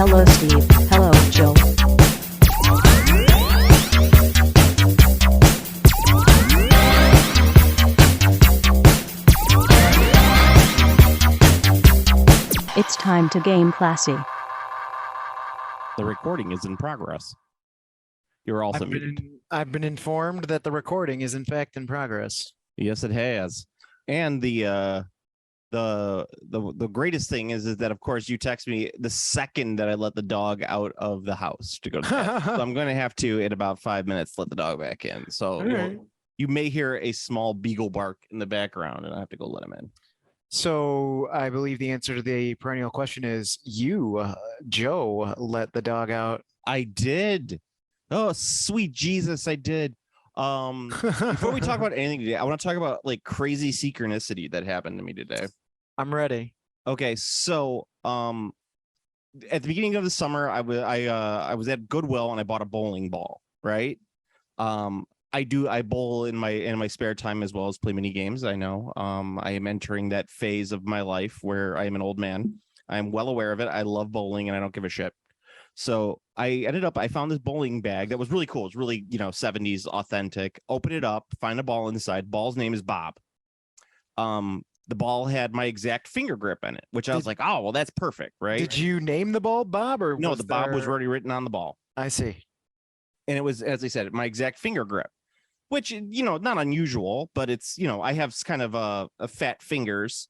Hello, Steve. Hello, Joe. It's time to game classy. The recording is in progress. You're also muted. I've been informed that the recording is in fact in progress. Yes, it has. And the greatest thing is that of course you text me the second that I let the dog out of the house to go to bed. So I'm going to have to in about 5 minutes let the dog back in. So you may hear a small beagle bark in the background, and I have to go let him in. So I believe the answer to the perennial question is you, Joe, let the dog out. I did. Oh, sweet Jesus, I did. Before we talk about anything today, I want to talk about like crazy synchronicity that happened to me today. I'm ready. Okay, so at the beginning of the summer, I was at Goodwill and I bought a bowling ball, right? I bowl in my spare time as well as play mini games. I know. I am entering that phase of my life where I am an old man. I'm well aware of it. I love bowling and I don't give a shit. So I found this bowling bag that was really cool. It's really, 70s authentic. Open it up, find a ball inside. Ball's name is Bob. The ball had my exact finger grip in it, which I was like, oh, well, that's perfect, right? Did you name the ball Bob or no? The Bob was already written on the ball. I see. And it was, as I said, my exact finger grip, which, not unusual, but it's, I have kind of a fat fingers.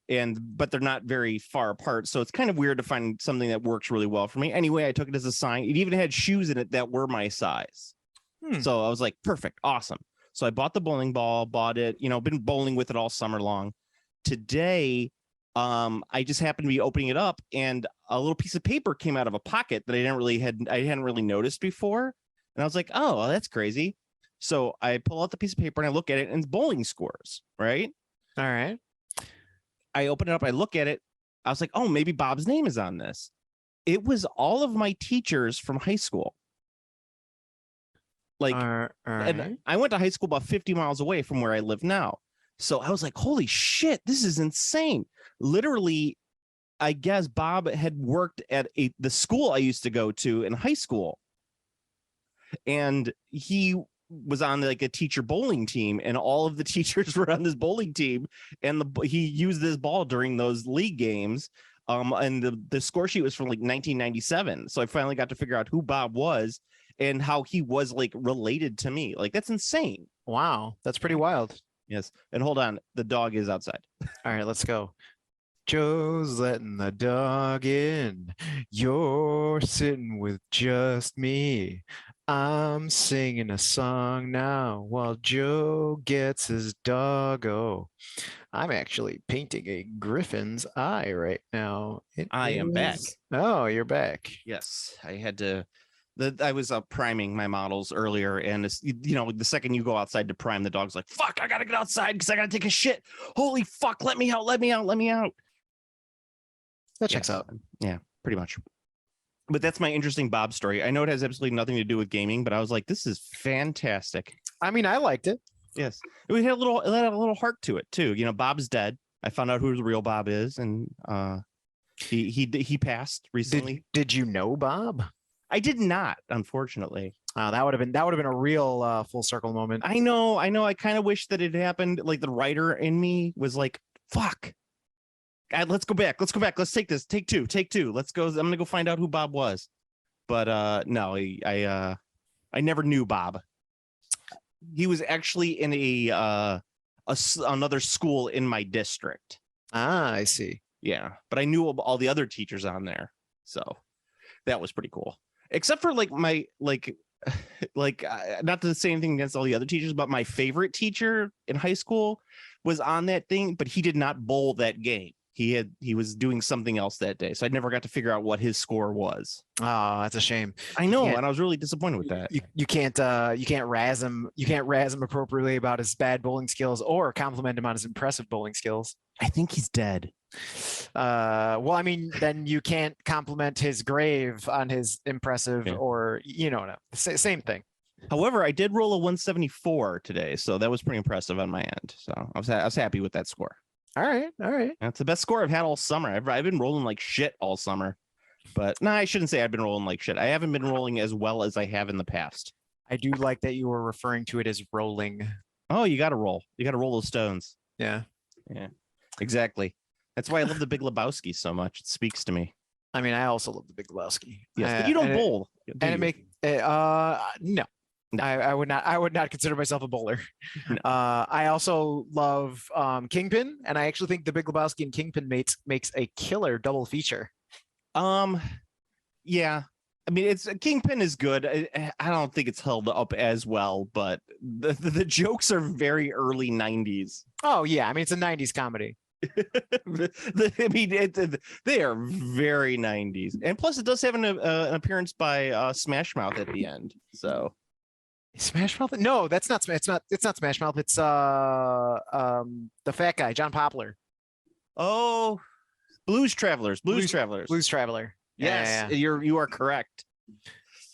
But they're not very far apart, so it's kind of weird to find something that works really well for me. Anyway, I took it as a sign. It even had shoes in it that were my size. So I was like, perfect, awesome. So I bought the bowling ball, bought it, been bowling with it all summer long. Today, I just happened to be opening it up, and a little piece of paper came out of a pocket that I hadn't really noticed before, and I was like, oh, well, that's crazy. So I pull out the piece of paper and I look at it, and it's bowling scores, right? All right. I open it up, I look at it. I was like, oh, maybe Bob's name is on this. It was all of my teachers from high school. Like, and I went to high school about 50 miles away from where I live now. So I was like, holy shit, this is insane. Literally, I guess Bob had worked at the school I used to go to in high school. And he was on like a teacher bowling team, and all of the teachers were on this bowling team, and he used this ball during those league games. And the score sheet was from like 1997. So I finally got to figure out who Bob was and how he was like related to me. Like, that's insane. Wow, that's pretty wild. Yes. And hold on, the dog is outside. All right, let's go. Joe's letting the dog in. You're sitting with just me. I'm singing a song now while Joe gets his doggo. I'm actually painting a griffin's eye right now. I am back. Oh, you're back. Yes, I had to. I was priming my models earlier, and it's, the second you go outside to prime, the dog's like, "Fuck! I gotta get outside because I gotta take a shit. Holy fuck! Let me out! Let me out! Let me out!" That checks out. Yeah, pretty much. But that's my interesting Bob story. I know it has absolutely nothing to do with gaming, but I was like, this is fantastic. I mean, I liked it. Yes. It had a little heart to it too. Bob's dead. I found out who the real Bob is, and he passed recently. Did you know Bob? I did not, unfortunately. That would have been a real full circle moment. I know. I kind of wish that it happened. Like, the writer in me was like, fuck. God, let's go back. Let's take this. Take two. Let's go. I'm gonna go find out who Bob was. But no, I never knew Bob. He was actually in another school in my district. Ah, I see. Yeah, but I knew all the other teachers on there, so that was pretty cool. Except for like my not to say anything against all the other teachers, but my favorite teacher in high school was on that thing, but he did not bowl that game. He was doing something else that day, so I never got to figure out what his score was. Oh, that's a shame. I know, and I was really disappointed with that. You can't razz him. You can't razz him appropriately about his bad bowling skills, or compliment him on his impressive bowling skills. I think he's dead. Well, I mean, then you can't compliment his grave on his impressive, or same thing. However, I did roll a 174 today, so that was pretty impressive on my end. So I was happy with that score. All right. That's the best score I've had all summer. I've been rolling like shit all summer. But no, I shouldn't say I've been rolling like shit. I haven't been rolling as well as I have in the past. I do like that you were referring to it as rolling. Oh, you got to roll. You got to roll those stones. Yeah. Yeah, exactly. That's why I love the Big Lebowski so much. It speaks to me. I mean, I also love the Big Lebowski. Yes, but you don't bowl. No. I would not consider myself a bowler. No. I also love Kingpin, and I actually think the Big Lebowski and Kingpin makes a killer double feature. Yeah. I mean, Kingpin is good. I don't think it's held up as well, but the jokes are very early 90s. Oh yeah, I mean it's a 90s comedy. I mean, they are very 90s, and plus it does have an appearance by Smash Mouth at the end. So Smash Mouth? No, that's not. It's not Smash Mouth. It's the fat guy, John Poplar. Oh, Blues Travelers. Blues Traveler. Yes, yeah. You are correct.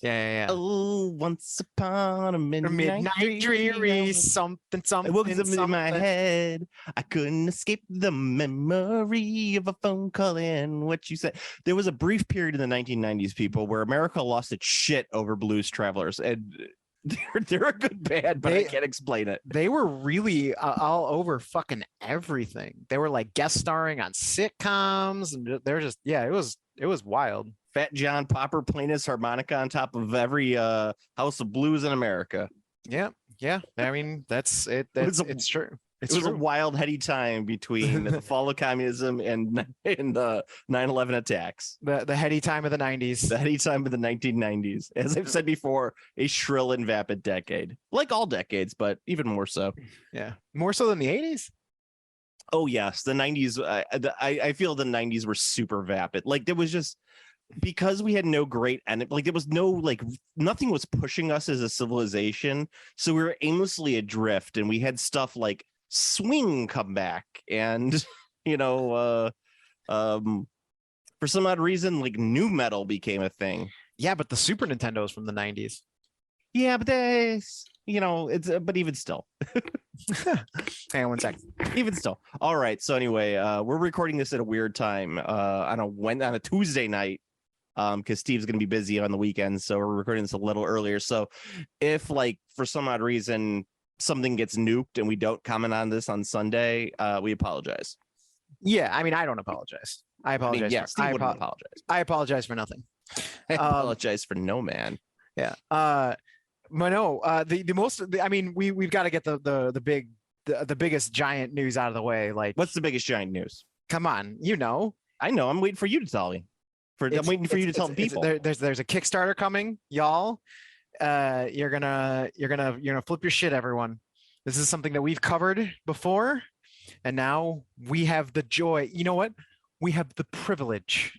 Yeah. Oh, once upon a midnight dreary something. It woke up in my head. I couldn't escape the memory of a phone call and what you said. There was a brief period in the 1990s, people, where America lost its shit over Blues Travelers, and they're a good band, but I can't explain it. They were really all over fucking everything. They were like guest starring on sitcoms, and they're just it was wild. Fat John Popper playing his harmonica on top of every house of blues in America. Yeah. I mean, it's true. It was a wild, heady time between the fall of communism and the 9/11 attacks. The heady time of the 90s. The heady time of the 1990s. As I've said before, a shrill and vapid decade. Like all decades, but even more so. Yeah. More so than the 80s? Oh, yes. The 90s. I feel the 90s were super vapid. Like, there was just... because we had no great and like there was no like nothing was pushing us as a civilization, so we were aimlessly adrift, and we had stuff like swing come back, and for some odd reason like new metal became a thing. Yeah, but the Super Nintendo is from the 90s. Yeah, but but even still. Hang on one second. Even still. All right, so anyway, we're recording this at a weird time on a Tuesday night, because Steve's going to be busy on the weekend, so we're recording this a little earlier. So if like for some odd reason something gets nuked and we don't comment on this on Sunday, we apologize. Yeah, I mean, I don't apologize. I apologize. Steve wouldn't apologize. I apologize for nothing. I apologize for no man. Yeah. But no, we've got to get the biggest giant news out of the way. Like, what's the biggest giant news? Come on, I know. I'm waiting for you to tell me. I'm waiting for you to tell people. There's a Kickstarter coming, y'all. You're gonna flip your shit, everyone. This is something that we've covered before, and now we have the joy. You know what? We have the privilege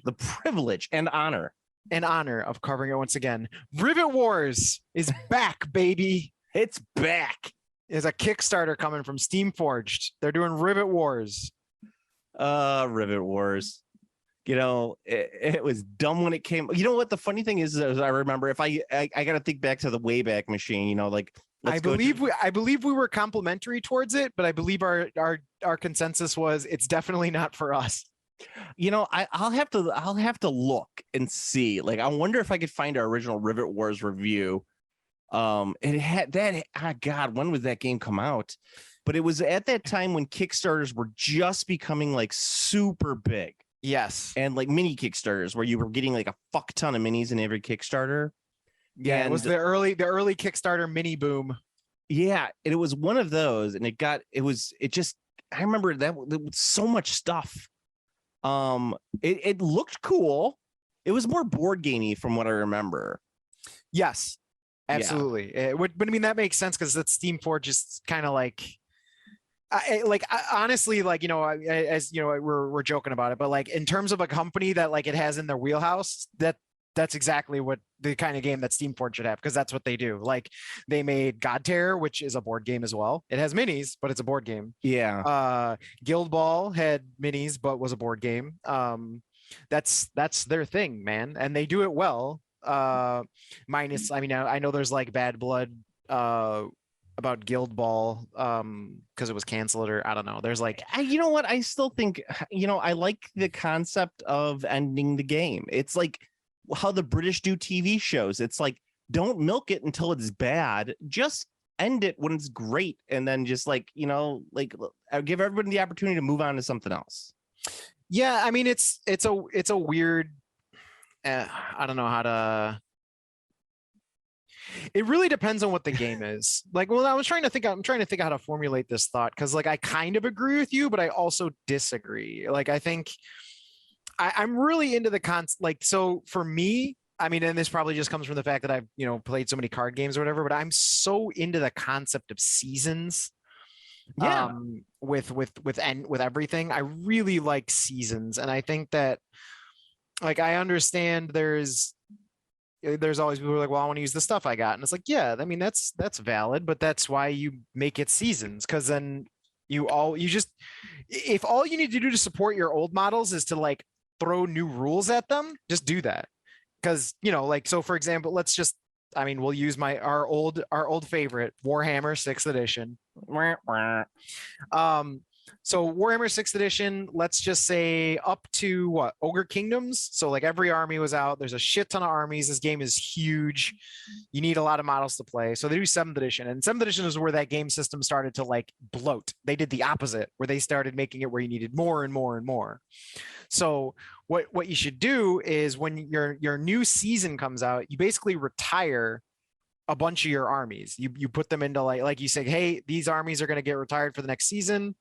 and honor of covering it once again. Rivet Wars is back, baby. It's back. There's a Kickstarter coming from Steamforged. They're doing Rivet Wars. Rivet Wars. It was dumb when it came. You know what? The funny thing is I remember, if I got to think back to the Wayback Machine, like, I believe we were complimentary towards it, but I believe our consensus was it's definitely not for us. I'll have to look and see. Like, I wonder if I could find our original Rivet Wars review. It had that. God, when was that game come out? But it was at that time when Kickstarters were just becoming like super big. Yes. And like mini Kickstarters where you were getting like a fuck ton of minis in every Kickstarter. Yeah, and it was the early Kickstarter mini boom. Yeah, and it was one of those, and I remember that there was so much stuff. It looked cool. It was more board gamey from what I remember. Yes, absolutely. Yeah. But I mean, that makes sense because that's Steamforged is kind of like, honestly, like, as we're joking about it, but like in terms of a company that like it has in their wheelhouse, that's exactly what the kind of game that Steamforged should have, because that's what they do. Like, they made God Terror, which is a board game as well. It has minis, but it's a board game. Yeah. Guild Ball had minis, but was a board game. That's their thing, man, and they do it well. Minus, I mean, I know there's like Bad Blood about Guild Ball because it was canceled, or I don't know. There's like, you know what? I still think, I like the concept of ending the game. It's like how the British do TV shows. It's like, don't milk it until it's bad. Just end it when it's great. And then just like, give everybody the opportunity to move on to something else. yeah, I mean, it's a weird, I don't know how to. It really depends on what the game is. Like, well, I'm trying to think how to formulate this thought, because like I kind of agree with you, but I also disagree. Like, I think I'm really into the like, so for me, I mean, and this probably just comes from the fact that I've, played so many card games or whatever, but I'm so into the concept of seasons. Yeah. With everything. I really like seasons. And I think that, like, I understand there's always people who are like, well, I want to use the stuff I got. And it's like, yeah, I mean, that's valid, but that's why you make it seasons. Cause then if all you need to do to support your old models is to like throw new rules at them, just do that. Cause like, so for example, we'll use our old favorite, Warhammer 6th edition. So Warhammer 6th edition, let's just say up to what, Ogre Kingdoms. So like every army was out. There's a shit ton of armies. This game is huge. You need a lot of models to play. So they do 7th edition, and 7th edition is where that game system started to like bloat. They did the opposite, where they started making it where you needed more and more and more. So what you should do is when your new season comes out, you basically retire a bunch of your armies. You put them into like you say, hey, these armies are going to get retired for the next season.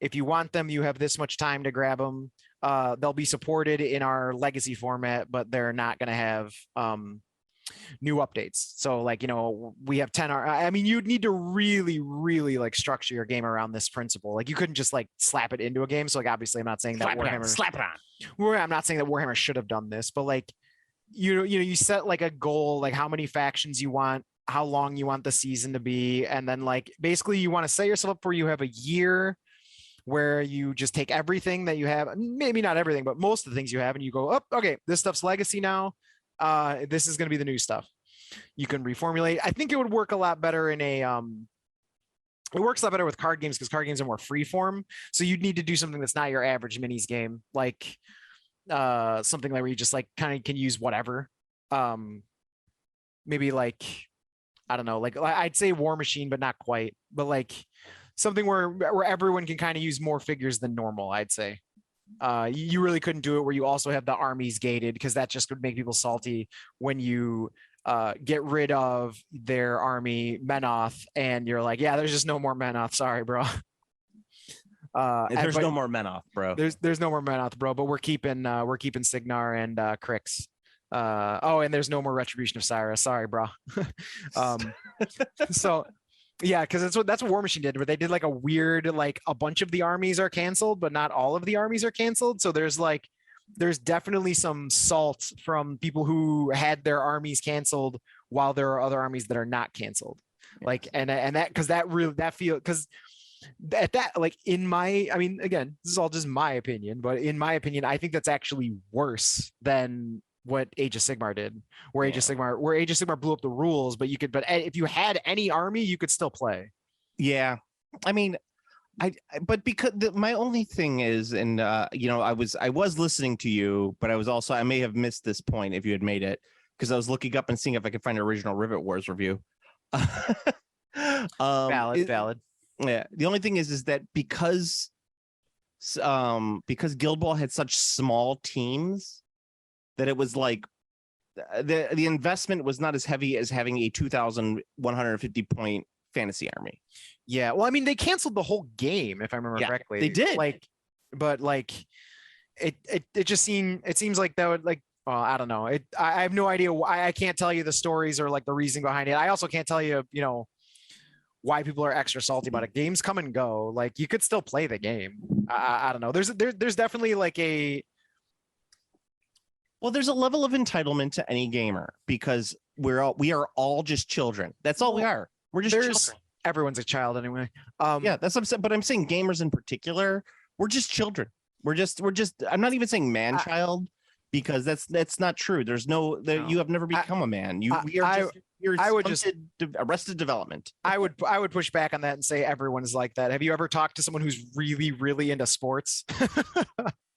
If you want them, you have this much time to grab them. They'll be supported in our legacy format, but they're not going to have new updates. So like, we have 10. I mean, you'd need to really, really like structure your game around this principle. Like you couldn't just like slap it into a game. So like, obviously I'm not saying that slap it on. I'm not saying that Warhammer should have done this, but like, you set like a goal, like how many factions you want, how long you want the season to be. And then like, basically you want to set yourself up where you have a year where you just take everything that you have, maybe not everything, but most of the things you have, and you go, oh, okay, this stuff's legacy now. This is going to be the new stuff. You can reformulate. I think it would work a lot better in a, it works a lot better with card games because card games are more free form. So you'd need to do something that's not your average minis game, like something like where you just like kind of can use whatever. Maybe like, I don't know, like I'd say War Machine, but not quite, but like something where everyone can kind of use more figures than normal, I'd say. You really couldn't do it where you also have the armies gated, because that just would make people salty when you get rid of their army Menoth and you're like, yeah, there's just no more Menoth. Sorry, bro. There's no more Menoth, bro. There's no more Menoth, bro, but we're keeping Signar and Crix. And there's no more Retribution of Cyrus. Sorry, bro. So yeah, because that's what War Machine did, where they did like a weird, like a bunch of the armies are canceled, but not all of the armies are canceled. So there's definitely some salt from people who had their armies canceled while there are other armies that are not canceled. Yeah. Like, and that, because at that, like I mean, again, this is all just my opinion, but in my opinion, I think that's actually worse than what Age of Sigmar did, where Age of Sigmar blew up the rules, but if you had any army, you could still play. Yeah. I mean, but because my only thing is, and I was listening to you, but I may have missed this point if you had made it, because I was looking up and seeing if I could find an original Rivet Wars review. Valid. Yeah. The only thing is that because Guild Ball had such small teams, that it was like the investment was not as heavy as having a 2,150 point fantasy army. Yeah, well, I mean, they canceled the whole game, if I remember correctly. They did. It seems like that would, like, I don't know. I have no idea why. I can't tell you the stories or like the reason behind it. I also can't tell you, why people are extra salty about it. Games come and go. Like, you could still play the game. I don't know. There's definitely like there's a level of entitlement to any gamer, because we are all just children. That's all we are. We're just children. Everyone's a child anyway. Yeah, that's what I'm saying. But I'm saying gamers in particular, we're just children. We're just. I'm not even saying man-child, because that's not true. You have never become a man. You're I would just Arrested Development. I would push back on that and say everyone is like that. Have you ever talked to someone who's really, really into sports?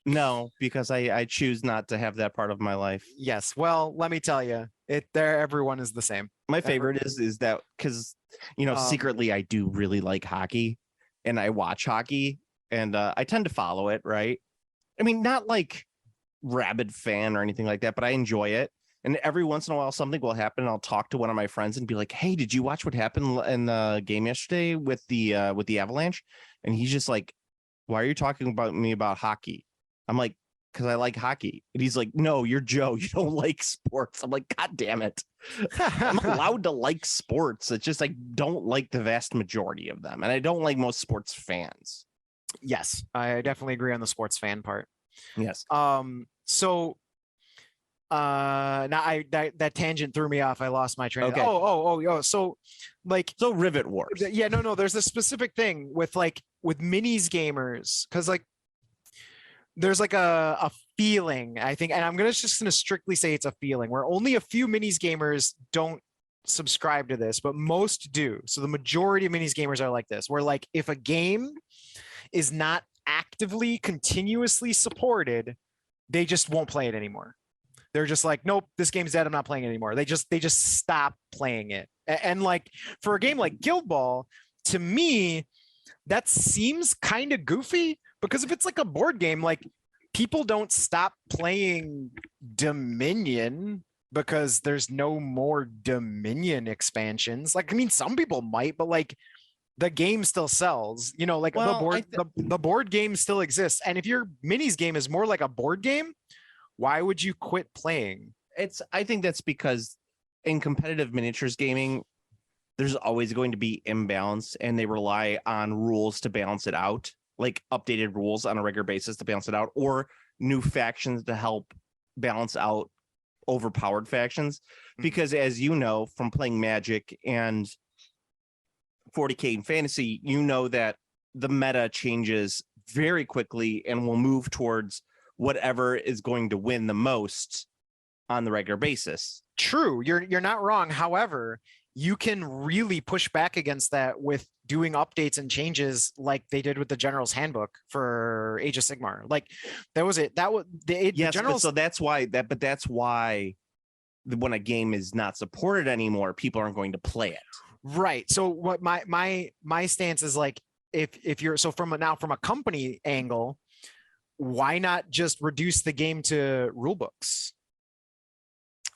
No, because I choose not to have that part of my life. Yes. Well, let me tell you, everyone is the same. My favorite is that because secretly I do really like hockey, and I watch hockey, and I tend to follow it. Right? I mean, not like rabid fan or anything like that, but I enjoy it. And every once in a while, something will happen, and I'll talk to one of my friends and be like, "Hey, did you watch what happened in the game yesterday with the Avalanche?" And he's just like, "Why are you talking about me about hockey?" I'm like, "Because I like hockey." And he's like, "No, you're Joe. You don't like sports." I'm like, "God damn it. I'm allowed to like sports. It's just I don't like the vast majority of them. And I don't like most sports fans." Yes, I definitely agree on the sports fan part. Yes. So now that tangent threw me off. I lost my train. Okay. So Rivet Wars. Yeah, no, there's a specific thing with minis gamers, because there's like a feeling, I think, and I'm just gonna strictly say it's a feeling, where only a few minis gamers don't subscribe to this, but most do. So the majority of minis gamers are like this, where like if a game is not actively continuously supported, they just won't play it anymore. They're just like, nope, this game's dead, I'm not playing it anymore. They just stop playing it. And like for a game like Guild Ball, to me, that seems kind of goofy, because if it's like a board game, like people don't stop playing Dominion because there's no more Dominion expansions. Like, I mean, some people might, but like the game still sells, the board game still exists. And if your minis game is more like a board game, why would you quit playing? I think that's because in competitive miniatures gaming, there's always going to be imbalance, and they rely on rules to balance it out, like updated rules on a regular basis to balance it out, or new factions to help balance out overpowered factions. Because as you know from playing Magic and 40K in Fantasy, you know that the meta changes very quickly and will move towards whatever is going to win the most on the regular basis. True, you're not wrong. However, you can really push back against that with doing updates and changes like they did with the General's Handbook for Age of Sigmar. Like that was it. The General's... so that's why when a game is not supported anymore, people aren't going to play it. Right. So what my stance is, like, if you're from a company angle, why not just reduce the game to rule books?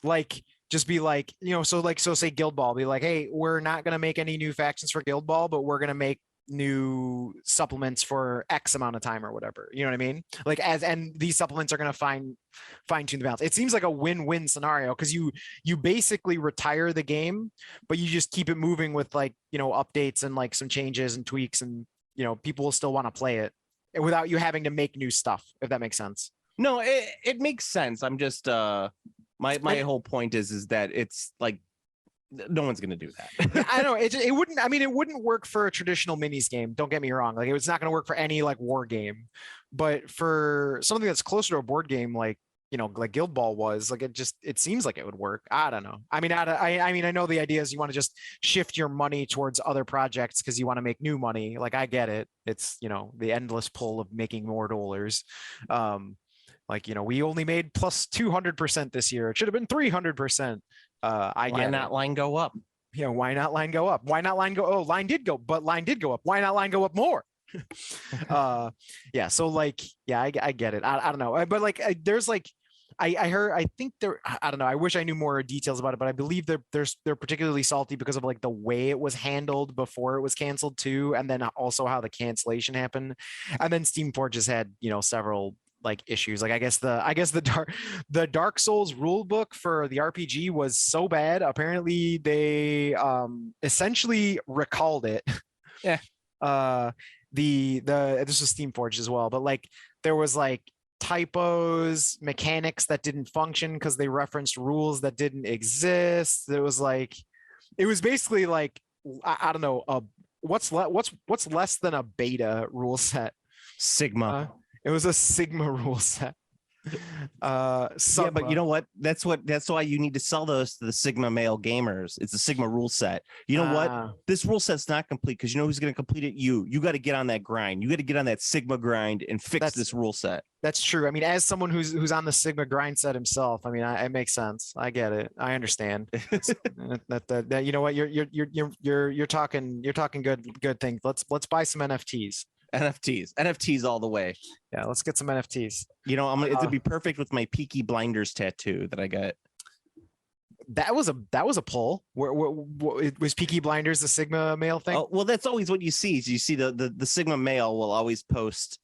Like, just be like, so say Guild Ball, be like, hey, we're not going to make any new factions for Guild Ball, but we're going to make new supplements for X amount of time or whatever. You know what I mean? Like, and these supplements are going to fine tune the balance. It seems like a win-win scenario, because you basically retire the game, but you just keep it moving with updates and like some changes and tweaks, and people will still want to play it without you having to make new stuff, if that makes sense. No, it makes sense. I'm just my whole point is that it's like no one's gonna do that. I know it wouldn't. I mean, it wouldn't work for a traditional minis game. Don't get me wrong. Like, it's not gonna work for any like war game, but for something that's closer to a board game, like like Guild Ball was, like, it seems like it would work. I don't know. I mean, I know the idea is you want to just shift your money towards other projects because you want to make new money. Like, I get it. It's the endless pull of making more dollars. Like, we only made plus 200% this year. It should have been 300%. Why not line go up? Why not line go up? Why not line go? Oh, line did go, but line did go up. Why not line go up more? Yeah. So like, yeah, I get it. I don't know. But like, there's like, I think there, I don't know. I wish I knew more details about it, but I believe they're particularly salty because of like the way it was handled before it was canceled too. And then also how the cancellation happened. And then Steamforge has had, several like issues. Like, I guess the Dark Souls rule book for the RPG was so bad. Apparently they essentially recalled it. Yeah. This was Steamforge as well, but like there was like typos, mechanics that didn't function because they referenced rules that didn't exist. It was basically like, I don't know, what's less than a beta rule set? Sigma. It was a Sigma rule set. Yeah, but you know what? That's why you need to sell those to the Sigma male gamers. It's a Sigma rule set. You know what? This rule set's not complete because you know who's going to complete it? You got to get on that grind. You got to get on that Sigma grind and fix this rule set. That's true. I mean, as someone who's on the Sigma grind set himself, I mean, it makes sense. I get it. I understand. that you know what? You're talking good things. Let's buy some NFTs. NFTs all the way. Yeah, let's get some NFTs. You know, it'd be perfect with my Peaky Blinders tattoo that I got. That was a pull. Where was Peaky Blinders the Sigma male thing? Oh, well, that's always what you see. You see the Sigma male will always post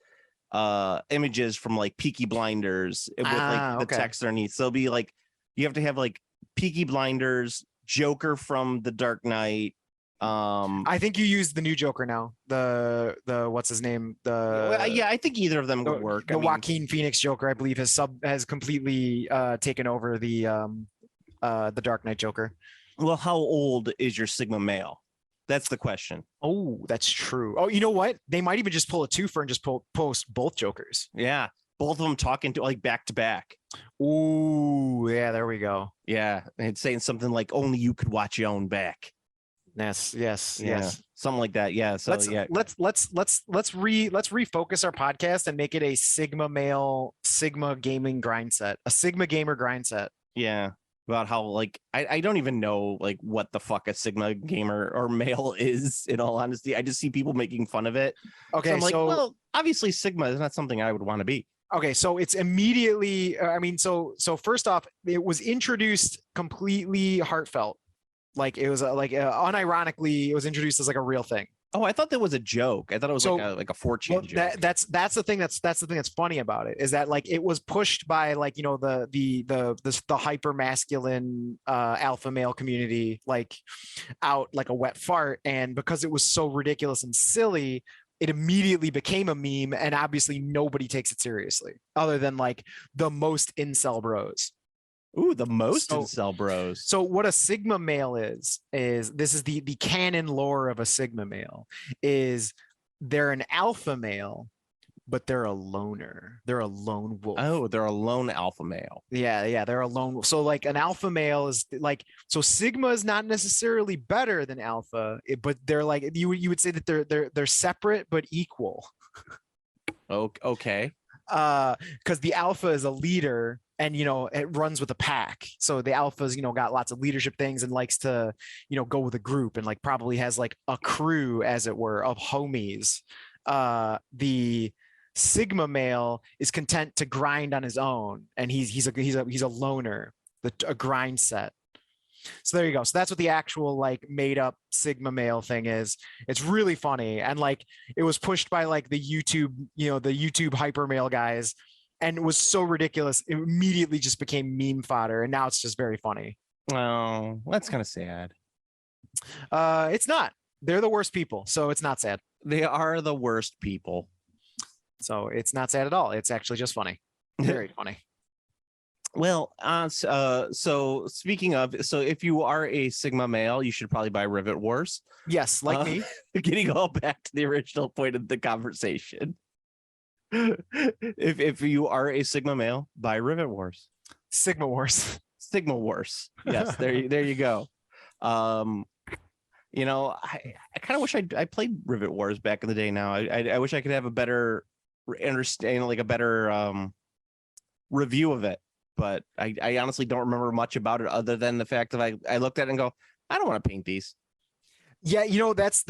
images from like Peaky Blinders with like the text underneath. So it'll be like you have to have like Peaky Blinders, Joker from The Dark Knight. I think you used the new Joker now. The what's his name? Yeah, I think either of them would work. The Joaquin Phoenix Joker, I believe, has completely taken over the Dark Knight Joker. Well, how old is your Sigma male? That's the question. Oh, that's true. Oh, you know what? They might even just pull a twofer and just post both Jokers. Yeah, both of them talking to like back to back. Ooh, yeah, there we go. Yeah, and saying something like "Only you could watch your own back." Yes, something like that. Yeah. So let's refocus our podcast and make it a Sigma male Sigma gaming grind set, a Sigma gamer grind set. Yeah, about how like I don't even know like what the fuck a Sigma gamer or male is. In all honesty, I just see people making fun of it. Okay, so I'm like, well, obviously Sigma is not something I would want to be. Okay, so it's immediately. I mean, so first off, it was introduced completely heartfelt. Like it was unironically, it was introduced as like a real thing. Oh, I thought that was a joke. I thought it was like a 4chan joke. That's the thing that's funny about it is that like it was pushed by like, you know, the hyper masculine alpha male community like out like a wet fart, and because it was so ridiculous and silly, it immediately became a meme, and obviously nobody takes it seriously other than like the most incel bros. Ooh, the most incel bros. So what a Sigma male is this is the canon lore of a Sigma male is they're an alpha male, but they're a loner. They're a lone wolf. Oh, they're a lone alpha male. Yeah, they're a lone wolf. So like an alpha male is like, so Sigma is not necessarily better than alpha, but they're like you would say that they're separate but equal. Okay. Because the alpha is a leader, and you know it runs with a pack. So the alpha's, you know, got lots of leadership things and likes to, you know, go with a group and like probably has like a crew, as it were, of homies. The Sigma male is content to grind on his own, and he's a loner, a grind set. So there you go. So that's what the actual like made up Sigma male thing is. It's really funny, and like it was pushed by like the YouTube, you know, the YouTube hyper male guys, and it was so ridiculous. It immediately just became meme fodder, and now it's just very funny. Oh, that's kind of sad. It's not. They're the worst people, so it's not sad. They are the worst people. So it's not sad at all. It's actually just funny. Very funny. Well, so speaking of, so if you are a Sigma male, you should probably buy Rivet Wars. Yes, like me. Getting all back to the original point of the conversation. If you are a Sigma male, buy Rivet Wars. Sigma Wars. Sigma Wars. Yes, there you go. You know, I kind of wish I played Rivet Wars back in the day. Now I wish I could have a better understanding, like a better review of it. But I honestly don't remember much about it other than the fact that I looked at it and go, I don't want to paint these. Yeah, you know, that's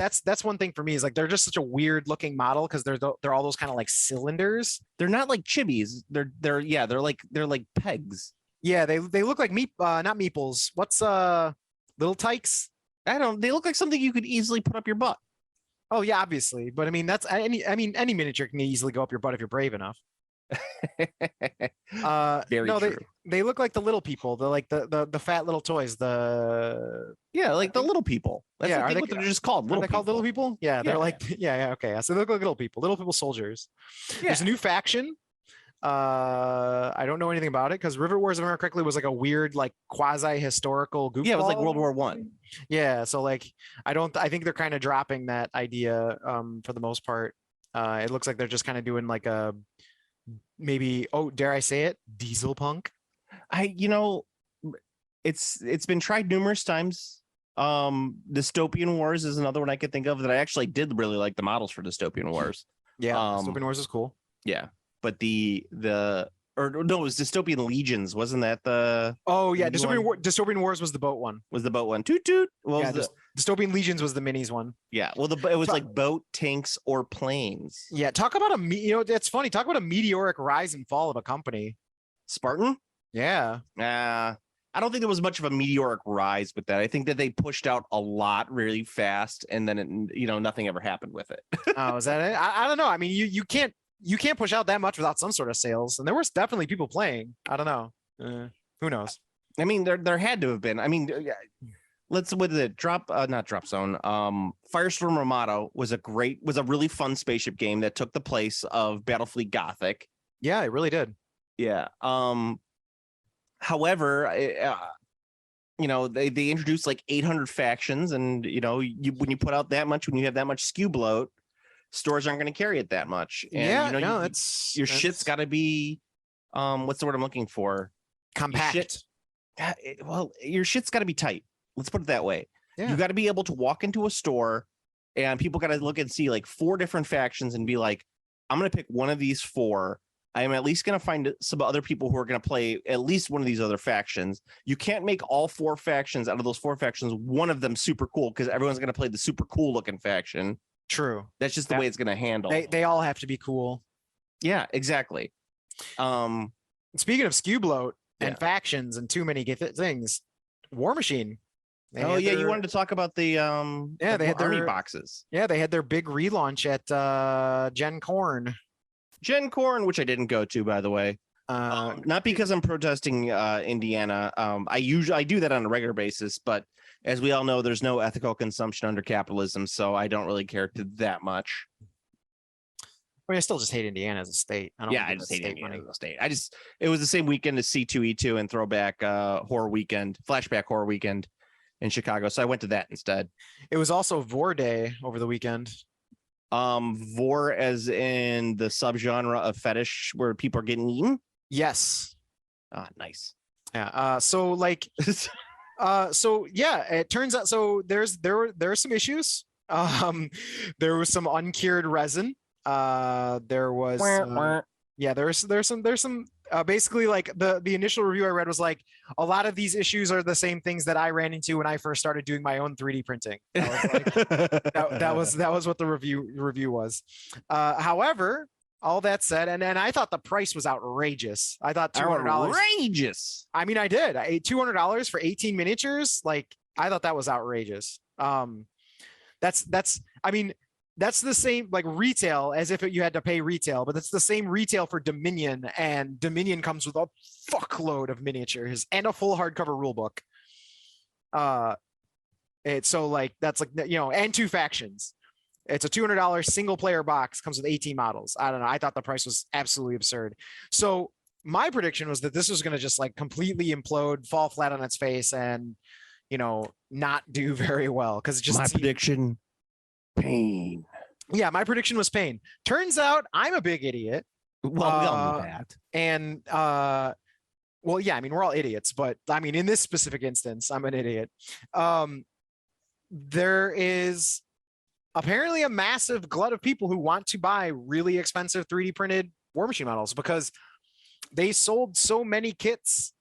one thing for me is like they're just such a weird looking model because they're all those kind of like cylinders. They're not like chibis. They're like pegs. Yeah, they look like not meeples. What's little tykes? They look like something you could easily put up your butt. Oh yeah, obviously. But I mean any miniature can easily go up your butt if you're brave enough. Very true. They look like the little people. They're like the fat little toys. Like the little people. That's yeah, what they're just called. Are they called little people? Yeah, they're like okay. So they look like little people soldiers. Yeah. There's a new faction. I don't know anything about it because Rivet Wars, if I remember correctly, was like a weird like quasi historical goofball. Yeah, it was like World War One. Yeah, so like I think they're kind of dropping that idea for the most part. It looks like they're just kind of doing like a maybe, oh, dare I say it, diesel punk. It's been tried numerous times. Dystopian Wars is another one I could think of that I actually did really like the models for Dystopian Wars. Yeah, Dystopian Wars is cool. Yeah, but or no, it was Dystopian Legions, wasn't that the? Oh yeah, Dystopian Wars was the boat one. Was the boat one? Toot toot. Dystopian Legions was the minis one. Yeah, well, it was like boat, tanks, or planes. Yeah, talk about it's funny. Talk about a meteoric rise and fall of a company. Spartan. Yeah. I don't think there was much of a meteoric rise with that. I think that they pushed out a lot really fast, and then nothing ever happened with it. Oh, is that it? I don't know. I mean, you can't push out that much without some sort of sales, and there was definitely people playing. I don't know. Who knows? I mean, there had to have been. I mean, not Drop Zone. Firestorm Armada was a really fun spaceship game that took the place of Battlefleet Gothic. Yeah, it really did. Yeah. However, they introduced like 800 factions, and when you put out that much, when you have that much SKU bloat, stores aren't going to carry it that much. And, your shit's got to be, what's the word I'm looking for? Compact. Your shit's got to be tight. Let's put it that way. Yeah. You got to be able to walk into a store, and people got to look and see like 4 different factions and be like, I'm going to pick one of these 4. I am at least going to find some other people who are going to play at least one of these other factions. You can't make all 4 factions out of those 4 factions, one of them super cool, because everyone's going to play the super cool looking faction. True. That's just the way it's going to handle. They all have to be cool. Yeah, exactly. Speaking of SKU bloat and factions and too many things, War Machine. You wanted to talk about the they had army boxes. Yeah, they had their big relaunch at Gen Con, which I didn't go to, by the way. Not because I'm protesting Indiana. I do that on a regular basis, but as we all know, there's no ethical consumption under capitalism, so I don't really care that much. I mean, I still just hate Indiana as a state. I just hate Indiana as a state. It was the same weekend as C2E2 and Throwback Flashback Horror Weekend in Chicago, so I went to that instead. It was also Vor Day over the weekend. Vor as in the subgenre of fetish where people are getting eaten? Yes. Nice. Yeah. It turns out there were some issues. There was some uncured resin. There was there's some basically, like the initial review I read was like, a lot of these issues are the same things that I ran into when I first started doing my own 3D printing. That was what the review was. However, all that said, and I thought the price was outrageous. I thought $200. Outrageous. I mean, I did. $200 for 18 miniatures. Like, I thought that was outrageous. That's the same like retail as if you had to pay retail, but that's the same retail for Dominion, and Dominion comes with a fuckload of miniatures and a full hardcover rule book. It's so like that's like and 2 factions. It's a $200 single player box, comes with 18 models. I don't know. I thought the price was absolutely absurd. So my prediction was that this was going to just like completely implode, fall flat on its face, and not do very well because it just prediction. Pain. Yeah, my prediction was pain. Turns out I'm a big idiot. Well, we all know that. And well, yeah, I mean, we're all idiots, but I mean, in this specific instance, I'm an idiot. There is apparently a massive glut of people who want to buy really expensive 3D printed War Machine models because they sold so many kits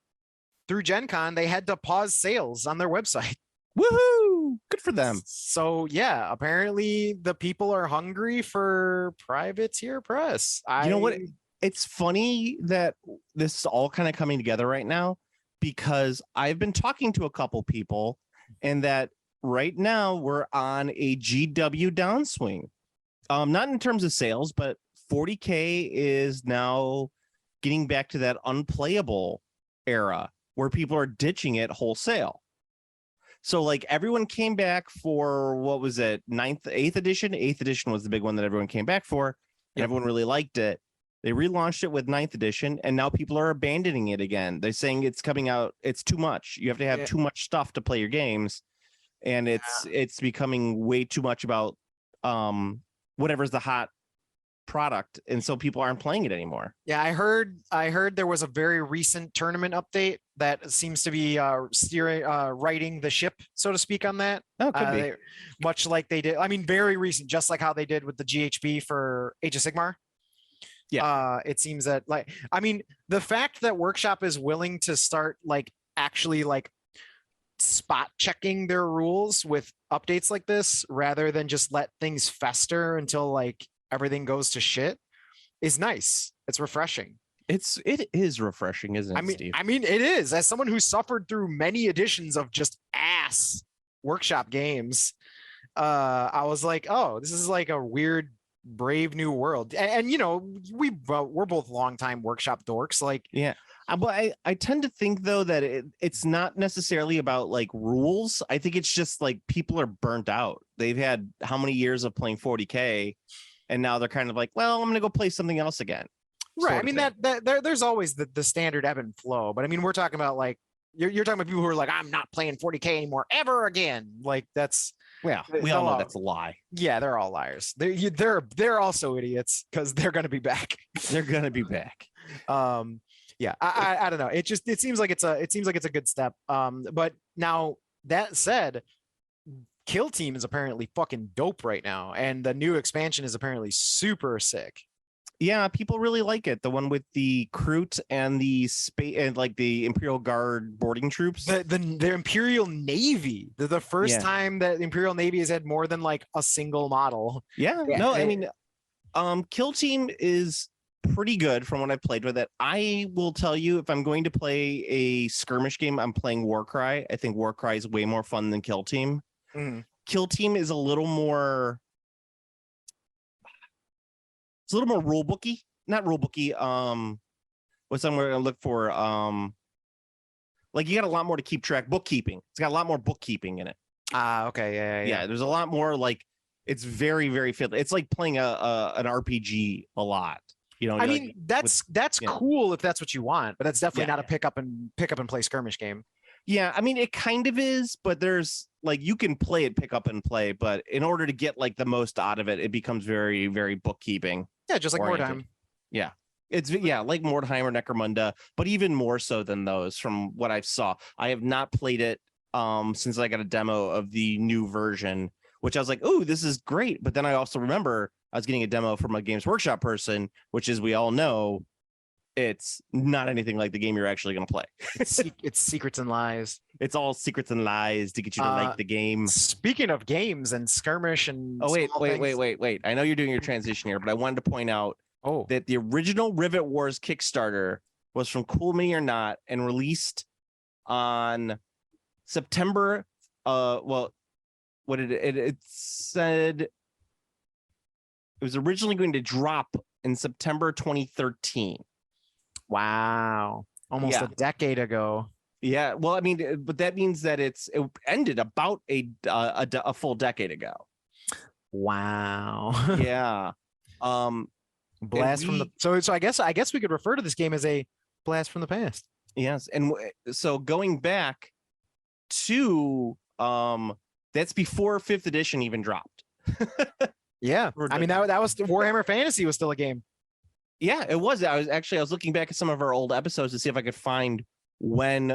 through Gen Con, they had to pause sales on their website. Woohoo! Good for them. So yeah, apparently the people are hungry for privateer press. You know what? It's funny that this is all kind of coming together right now because I've been talking to a couple people, and that right now we're on a GW downswing. Not in terms of sales, but 40K is now getting back to that unplayable era where people are ditching it wholesale. So like everyone came back for, what was it, 8th edition? 8th edition was the big one that everyone came back for. And everyone really liked it. They relaunched it with 9th edition, and now people are abandoning it again. They're saying it's coming out, it's too much. You have to have too much stuff to play your games. And it's becoming way too much about whatever's the hot product, and so people aren't playing it anymore. Yeah, I heard there was a very recent tournament update that seems to be righting the ship, so to speak, on that. Oh, could be. Much like they did. I mean, very recent, just like how they did with the GHB for Age of Sigmar. Yeah. It seems that the fact that Workshop is willing to start actually spot checking their rules with updates like this rather than just let things fester until everything goes to shit is nice. It's refreshing. It is refreshing, isn't it, Steve? I mean, it is. As someone who suffered through many editions of just ass Workshop games, I was like, oh, this is like a weird, brave new world. And we're both longtime Workshop dorks. Yeah. But I tend to think though that it's not necessarily about rules. I think it's just people are burnt out. They've had how many years of playing 40K, and now they're kind of well, I'm gonna go play something else again. Right. I mean there's always the standard ebb and flow, but I mean we're talking about you're talking about people who are I'm not playing 40K anymore ever again. That's we all know that's a lie. Yeah, they're all liars. They're also idiots because they're gonna be back. They're gonna be back. Yeah, I don't know. It seems like it's a good step. But now that said, Kill Team is apparently fucking dope right now, and the new expansion is apparently super sick. Yeah, people really like it. The one with the Kroot and the space and the Imperial Guard boarding troops. The Imperial Navy. The first time that the Imperial Navy has had more than a single model. Yeah. No, I mean, Kill Team is pretty good from what I've played with it. I will tell you, if I'm going to play a skirmish game, I'm playing Warcry. I think Warcry is way more fun than Kill Team. Kill Team is a little more rule booky. Not rule booky. What's somewhere I'm gonna look for? You got a lot more to keep track. Bookkeeping. It's got a lot more bookkeeping in it. Okay. Yeah. There's a lot more it's very, very fit. It's like playing an RPG a lot. I mean, that's cool if that's what you want, but that's definitely not a pick up and play skirmish game. Yeah, I mean, it kind of is, but there's you can play it, pick up and play, but in order to get the most out of it, it becomes very, very bookkeeping. Yeah, just like Mordheim. Yeah, it's like Mordheim or Necromunda, but even more so than those. From what I saw, I have not played it since I got a demo of the new version, which I was like, "Oh, this is great!" But then I also remember I was getting a demo from a Games Workshop person, which, as we all know, it's not anything like the game you're actually going to play. It's secrets and lies. It's all secrets and lies to get you to like the game. Speaking of games and skirmish and wait. I know you're doing your transition here, but I wanted to point out that the original Rivet Wars Kickstarter was from Cool Me or Not and released on September. What did it said? It was originally going to drop in September 2013. Wow. Almost a decade ago. Yeah. Well, I mean, but that means that it ended about a full decade ago. Wow. Yeah. Blast from the so I guess we could refer to this game as a blast from the past. Yes. And so going back to that's before 5th edition even dropped. Yeah. I mean, that was Warhammer Fantasy was still a game. Yeah, it was. I was looking back at some of our old episodes to see if I could find when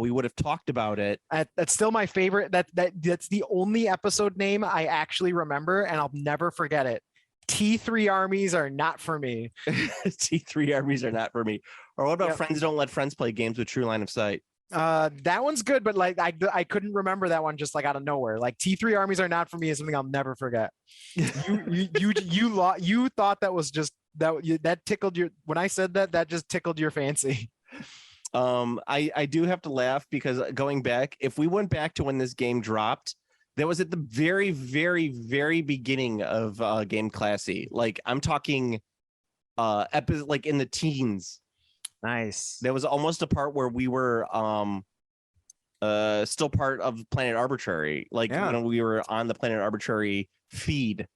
we would have talked about it. That's still my favorite. That's the only episode name I actually remember, and I'll never forget it. T3 armies are not for me. T3 armies are not for me. Or what about Friends Don't Let Friends Play Games with True Line of Sight? That one's good, but I couldn't remember that one just out of nowhere. T3 armies are not for me is something I'll never forget. You thought that was just that tickled your when I said that just tickled your fancy. I do have to laugh because going back, if we went back to when this game dropped, that was at the very, very, very beginning of Game Classy. I'm talking in the teens. Nice. There was almost a part where we were still part of Planet Arbitrary. We were on the Planet Arbitrary feed.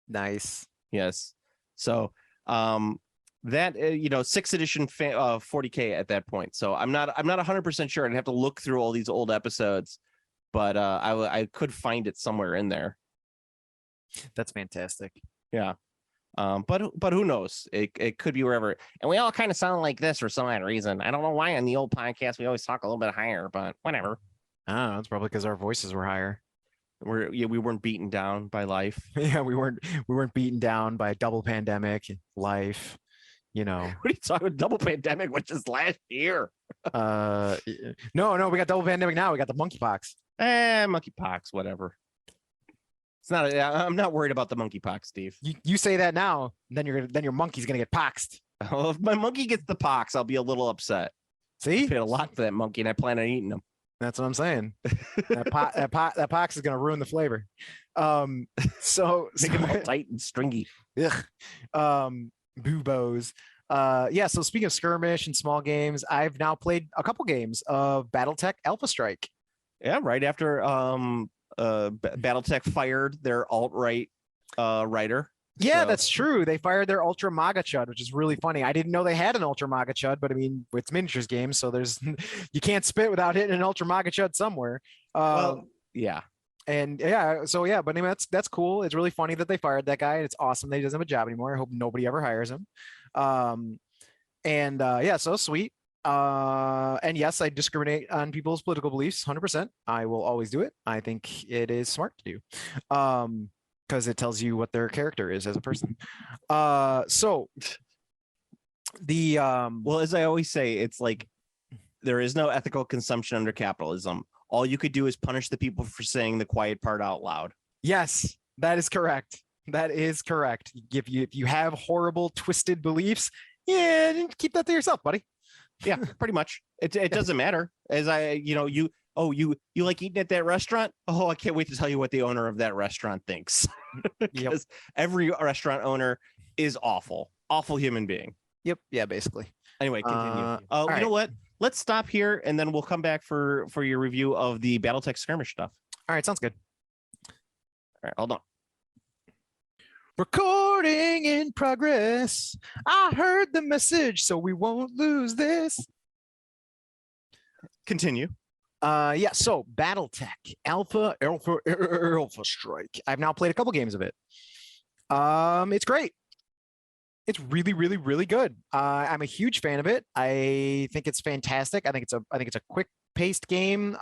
Nice. Yes. So that 6th edition 40K at that point. So I'm not 100% sure. I'd have to look through all these old episodes, but I could find it somewhere in there. That's fantastic. Yeah. But who knows? It could be wherever. And we all kind of sound like this for some odd reason. I don't know why on the old podcast we always talk a little bit higher, but whatever. Oh, that's probably because our voices were higher. We weren't beaten down by life. Yeah, we weren't beaten down by a double pandemic, life. What are you talking about? Double pandemic, which is last year. No, we got double pandemic now. We got the monkeypox. Monkeypox, whatever. It's not. I'm not worried about the monkeypox, Steve. You say that now, then your monkey's gonna get poxed. Well, if my monkey gets the pox, I'll be a little upset. See, I paid a lot for that monkey, and I plan on eating him. That's what I'm saying. That pox is gonna ruin the flavor. So Make them all tight and stringy. Boobos. Yeah. So speaking of skirmish and small games, I've now played a couple games of BattleTech Alpha Strike. Yeah, right after BattleTech fired their alt-right writer. Yeah, So- that's true. They fired their Ultra Maga Chud, which is really funny. I didn't know they had an Ultra Maga Chud, but I mean, it's miniatures game, so there's you can't spit without hitting an Ultra Maga Chud somewhere. Yeah. And yeah, so yeah, but I mean that's cool. It's really funny that they fired that guy. It's awesome that he doesn't have a job anymore. I hope nobody ever hires him. Yeah, so sweet. And yes, I discriminate on people's political beliefs 100%. I will always do it. I think it is smart to do. Because it tells you what their character is as a person. So the Well, as I always say, it's like there is no ethical consumption under capitalism. All you could do is punish the people for saying the quiet part out loud. yes, that is correct. That is correct. If you have horrible, twisted beliefs, yeah, keep that to yourself, buddy. Yeah, pretty much. It doesn't matter. As you like eating at that restaurant? Oh, I can't wait to tell you what the owner of that restaurant thinks. Because every restaurant owner is awful human being. Yep. Yeah, basically. Anyway, continue. You right. know what? Let's stop here and then we'll come back for your review of the BattleTech skirmish stuff. All right, sounds good. All right, hold on. Recording in progress. I heard the message, so we won't lose this. Continue. Yeah, so BattleTech Alpha Strike. I've now played a couple games of it. It's great. It's really, really, really good. I'm a huge fan of it. I think it's fantastic. I think it's a quick-paced game.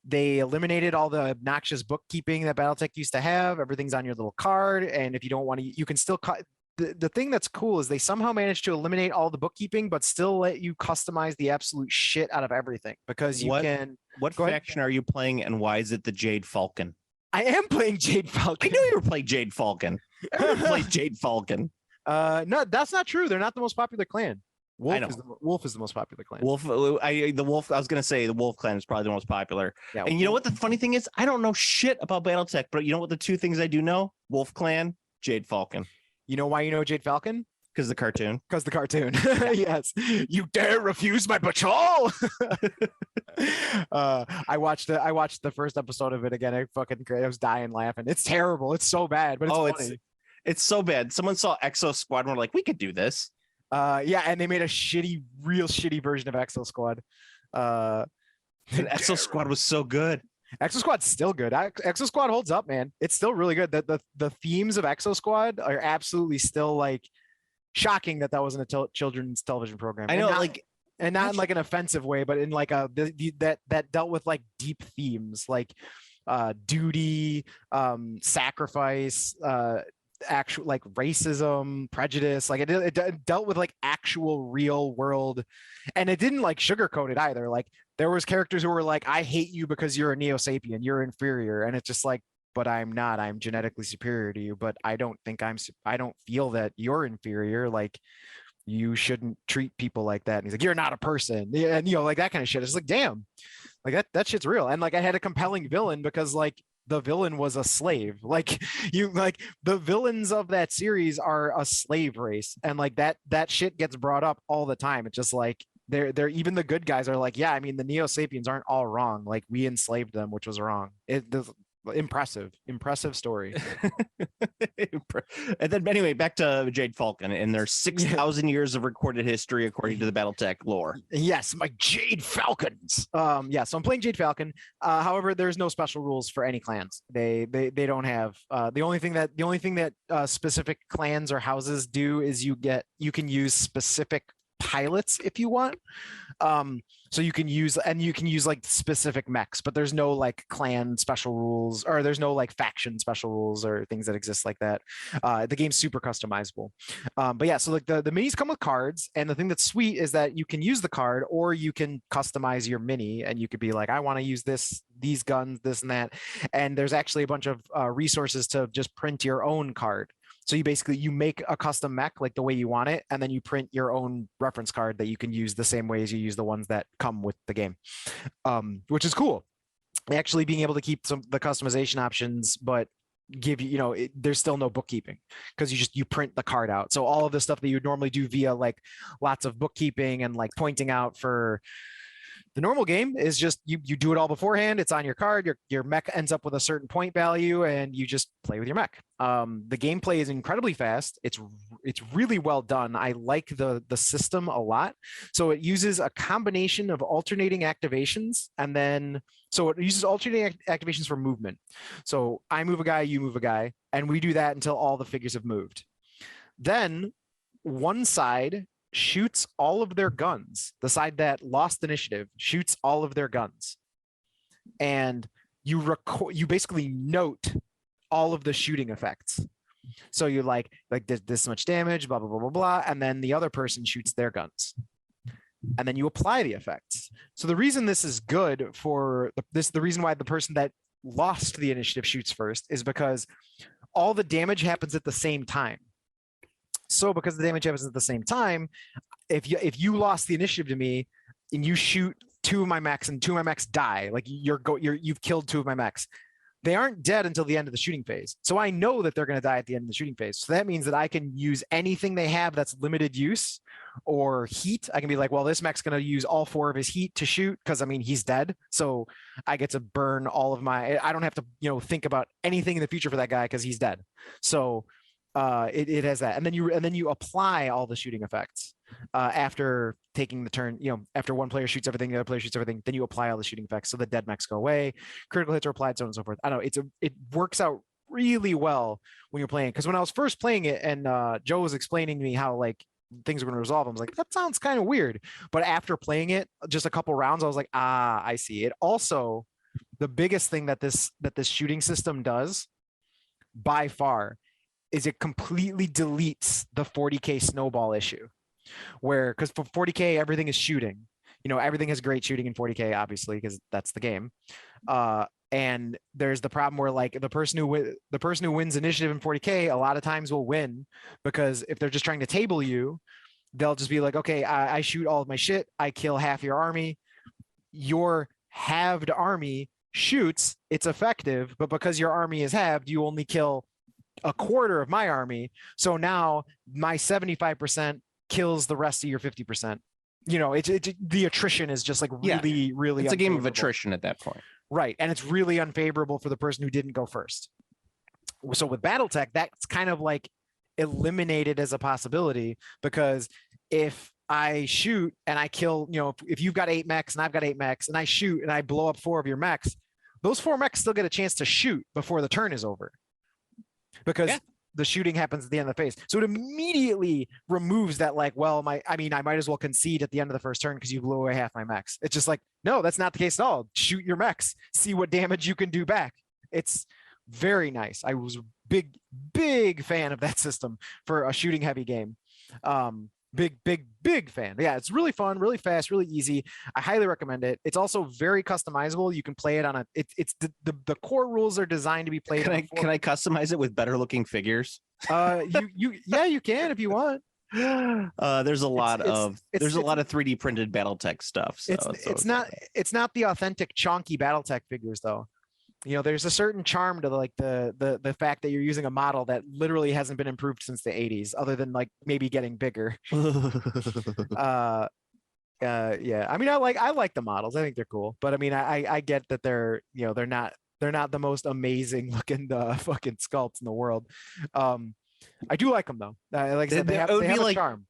They eliminated all the obnoxious bookkeeping that BattleTech used to have. Everything's on your little card, and if you don't want to, you can still cut. The thing that's cool is they somehow managed to eliminate all the bookkeeping, but still let you customize the absolute shit out of everything because you can. What faction are you playing, and why is it the Jade Falcon? I am playing Jade Falcon. I knew you were playing Jade Falcon. Everyone played Jade Falcon. No, that's not true. They're not the most popular clan. I know. Wolf is the most popular clan. Wolf. I was gonna say the Wolf clan is probably the most popular. Yeah, and you know what the funny thing is? I don't know shit about BattleTech, but you know what the two things I do know? Wolf clan, Jade Falcon. You know why you know Jade Falcon? Because the cartoon. Because the cartoon. Yes. You dare refuse my patrol. I watched the first episode of it again. I was dying laughing. It's terrible. It's so bad, but it's funny. It's so bad. Someone saw Exo Squad and were like, we could do this. Yeah, and they made a real shitty version of Exo Squad. And Exo Squad was so good. Exo Squad's still good. Exo Squad holds up, man. It's still really good. The themes of Exo Squad are absolutely still like shocking that wasn't a children's television program. I know, and not in like an offensive way, but in like that dealt with like deep themes like duty, sacrifice, actual like racism, prejudice. Like it dealt with like actual real world, and it didn't like sugarcoat it either. Like there was characters who were like, I hate you because you're a neo-sapien, you're inferior, and it's just like, but I'm not. I'm genetically superior to you, but I don't feel that you're inferior. Like you shouldn't treat people like that. And he's like, you're not a person. Yeah, and like that kind of shit. It's like, damn, like that shit's real. And like I had a compelling villain because like the villain was a slave. Like the villains of that series are a slave race, and like that shit gets brought up all the time. It's just like they're even the good guys are like, yeah, I mean the neo-sapiens aren't all wrong. Like we enslaved them, which was wrong. Impressive story. And then anyway, back to Jade Falcon and their 6,000 years of recorded history according to the Battletech lore. Yes, my Jade Falcons. Yeah, so I'm playing Jade Falcon. However, there's no special rules for any clans. They don't have the only thing that specific clans or houses do is you can use specific pilots if you want. So you can use like specific mechs, but there's no like clan special rules, or there's no like faction special rules or things that exist like that. The game's super customizable. But yeah, so like the minis come with cards, and the thing that's sweet is that you can use the card or you can customize your mini, and you could be like, I want to use these guns, this and that. And there's actually a bunch of resources to just print your own card. So you make a custom mech like the way you want it, and then you print your own reference card that you can use the same way as you use the ones that come with the game, which is cool. Actually being able to keep the customization options, but give you, there's still no bookkeeping because you print the card out. So all of the stuff that you would normally do via like lots of bookkeeping and like pointing out for the normal game is just you do it all beforehand. It's on your card. Your mech ends up with a certain point value, and you just play with your mech. The gameplay is incredibly fast. It's really well done. I like the system a lot. So it uses a combination of alternating activations, and then so it uses alternating activations for movement. So I move a guy, you move a guy, and we do that until all the figures have moved. Then one side shoots all of their guns. The side that lost initiative shoots all of their guns, and you basically note all of the shooting effects. So you like this much damage, blah blah blah blah blah, and then the other person shoots their guns, and then you apply the effects. So the reason this is good for the reason why the person that lost the initiative shoots first is because all the damage happens at the same time. So because the damage happens at the same time, if you lost the initiative to me and you shoot two of my mechs and two of my mechs die, like you've killed two of my mechs, they aren't dead until the end of the shooting phase. So I know that they're going to die at the end of the shooting phase. So that means that I can use anything they have that's limited use or heat. I can be like, well, this mech's going to use all 4 of his heat to shoot because I mean he's dead. So I get to burn all of I don't have to think about anything in the future for that guy because he's dead. So it has that, and then you apply all the shooting effects after taking the turn. After one player shoots everything, the other player shoots everything, then you apply all the shooting effects, so the dead mechs go away, critical hits are applied, so on and so forth. I don't know, it works out really well when you're playing, because when I was first playing it and Joe was explaining to me how like things were going to resolve, I was like, that sounds kind of weird, but after playing it just a couple rounds, I was like, I see it. Also, the biggest thing that this shooting system does by far is it completely deletes the 40k snowball issue, because for 40k everything is shooting. Everything has great shooting in 40k, obviously, because that's the game. And there's the problem where like the person who wins initiative in 40k a lot of times will win, because if they're just trying to table you, they'll just be like, okay, I shoot all of my shit, I kill half your army, your halved army shoots, it's effective, but because your army is halved, you only kill a quarter of my army. So now my 75% kills the rest of your 50%. The attrition is just like really it's a game of attrition at that point. Right. And it's really unfavorable for the person who didn't go first. So with Battletech, that's kind of like eliminated as a possibility, because if I shoot and I kill, if you've got 8 mechs and I've got 8 mechs and I shoot and I blow up 4 of your mechs, those 4 mechs still get a chance to shoot before the turn is over, because the shooting happens at the end of the phase. So it immediately removes that, like, well, I might as well concede at the end of the first turn because you blew away half my mechs. It's just like, no, that's not the case at all. Shoot your mechs, see what damage you can do back. It's very nice. I was a big fan of that system for a shooting heavy game. Big fan. Yeah, it's really fun, really fast, really easy. I highly recommend it. It's also very customizable. You can play it on it's the core rules are designed to be played. Can I customize it with better looking figures? You can if you want. There's a lot of 3D printed Battletech stuff. So it's not the authentic chonky Battletech figures though. There's a certain charm to the fact that you're using a model that literally hasn't been improved since the 80s, other than like maybe getting bigger. Yeah. I mean, I like the models. I think they're cool, but I mean, I get that they're not They're not the most amazing looking fucking sculpts in the world. I do like them though. Like I said, they have a charm.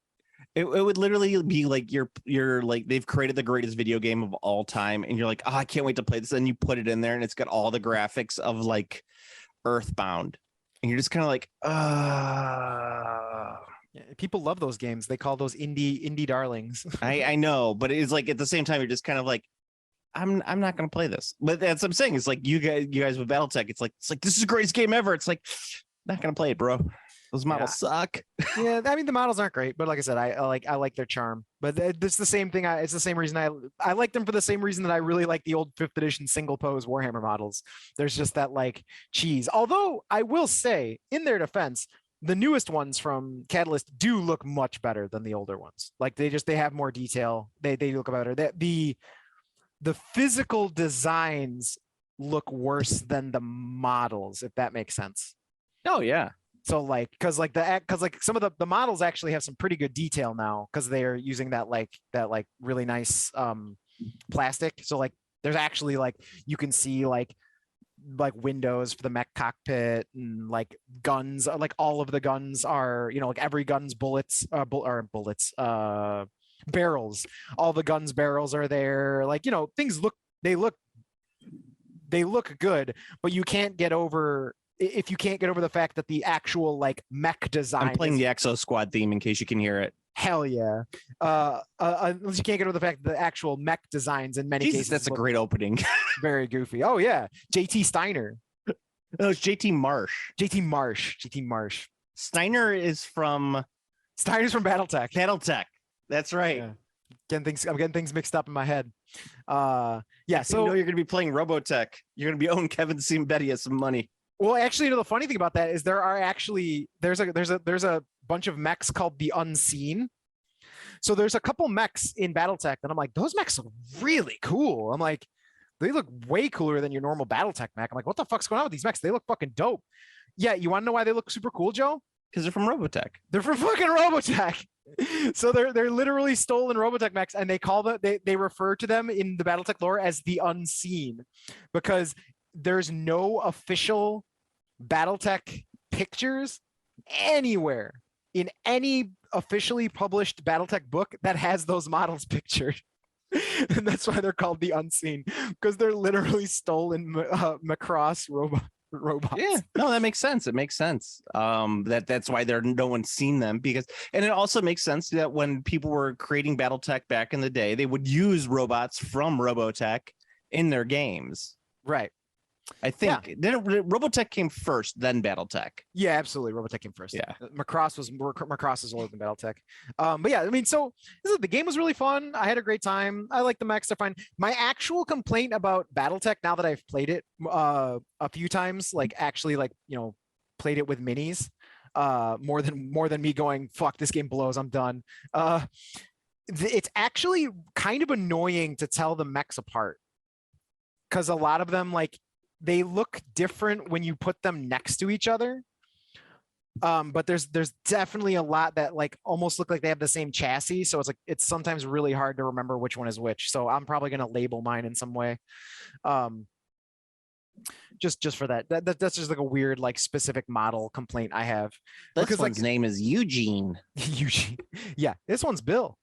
It would literally be like you're like they've created the greatest video game of all time, and you're like, oh, I can't wait to play this. And you put it in there, and it's got all the graphics of like Earthbound, and you're just kind of like, Yeah, people love those games. They call those indie darlings. I know, but it's like at the same time, you're just kind of like, I'm not gonna play this. But that's what I'm saying. It's like you guys with Battletech, it's like this is the greatest game ever. It's like, not gonna play it, bro. Those models suck. Yeah, I mean the models aren't great, but like I said, I like their charm. But it's the same thing. It's the same reason I like them for the same reason that I really like the old 5th edition single pose Warhammer models. There's just that like cheese. Although I will say, in their defense, the newest ones from Catalyst do look much better than the older ones. Like they have more detail. They look better. The physical designs look worse than the models, if that makes sense. Oh yeah. So like, because some of the models actually have some pretty good detail now because they are using that really nice plastic. So like, there's actually like you can see like windows for the mech cockpit and like guns. Like all of the guns are, like every gun's barrels. All the guns barrels are there. Like things look good, but you can't get over. If you can't get over the fact that the actual like mech design, I'm playing the Exo Squad theme in case you can hear it. Hell yeah. Unless you can't get over the fact that the actual mech designs in many cases. That's a great opening. Very goofy. Oh yeah. JT Steiner. No, it's JT Marsh. JT Marsh. Steiner's from Battletech. Battletech. That's right. Yeah. I'm getting things mixed up in my head. Yeah. So you're gonna be playing Robotech. You're gonna be owing Kevin Simbedia some money. Well, actually, the funny thing about that is there's a bunch of mechs called the Unseen. So there's a couple mechs in Battletech that I'm like, those mechs look really cool. I'm like, they look way cooler than your normal Battletech mech. I'm like, what the fuck's going on with these mechs? They look fucking dope. Yeah, you want to know why they look super cool, Joe? Because they're from Robotech. They're from fucking Robotech. So they're literally stolen Robotech mechs, and they refer to them in the Battletech lore as the Unseen, because there's no official Battletech pictures anywhere in any officially published Battletech book that has those models pictured. And that's why they're called the Unseen, because they're literally stolen Macross robots. Yeah, no, that makes sense. It makes sense. That's why no one's seen them, and it also makes sense that when people were creating Battletech back in the day, they would use robots from Robotech in their games. Right. I think Robotech came first, then Battletech. Yeah, absolutely. Robotech came first. Yeah, Macross is older than Battletech. But yeah, I mean, so the game was really fun. I had a great time. I like the mechs. They're fine. My actual complaint about Battletech, now that I've played it a few times, like actually like played it with minis, more than me going, fuck, this game blows, I'm done. It's actually kind of annoying to tell the mechs apart, because a lot of them like they look different when you put them next to each other. But there's definitely a lot that like almost look like they have the same chassis. So it's sometimes really hard to remember which one is which. So I'm probably going to label mine in some way. Just for that. That's just like a weird, like specific model complaint I have. This one's name is Eugene. Eugene. Yeah, this one's Bill.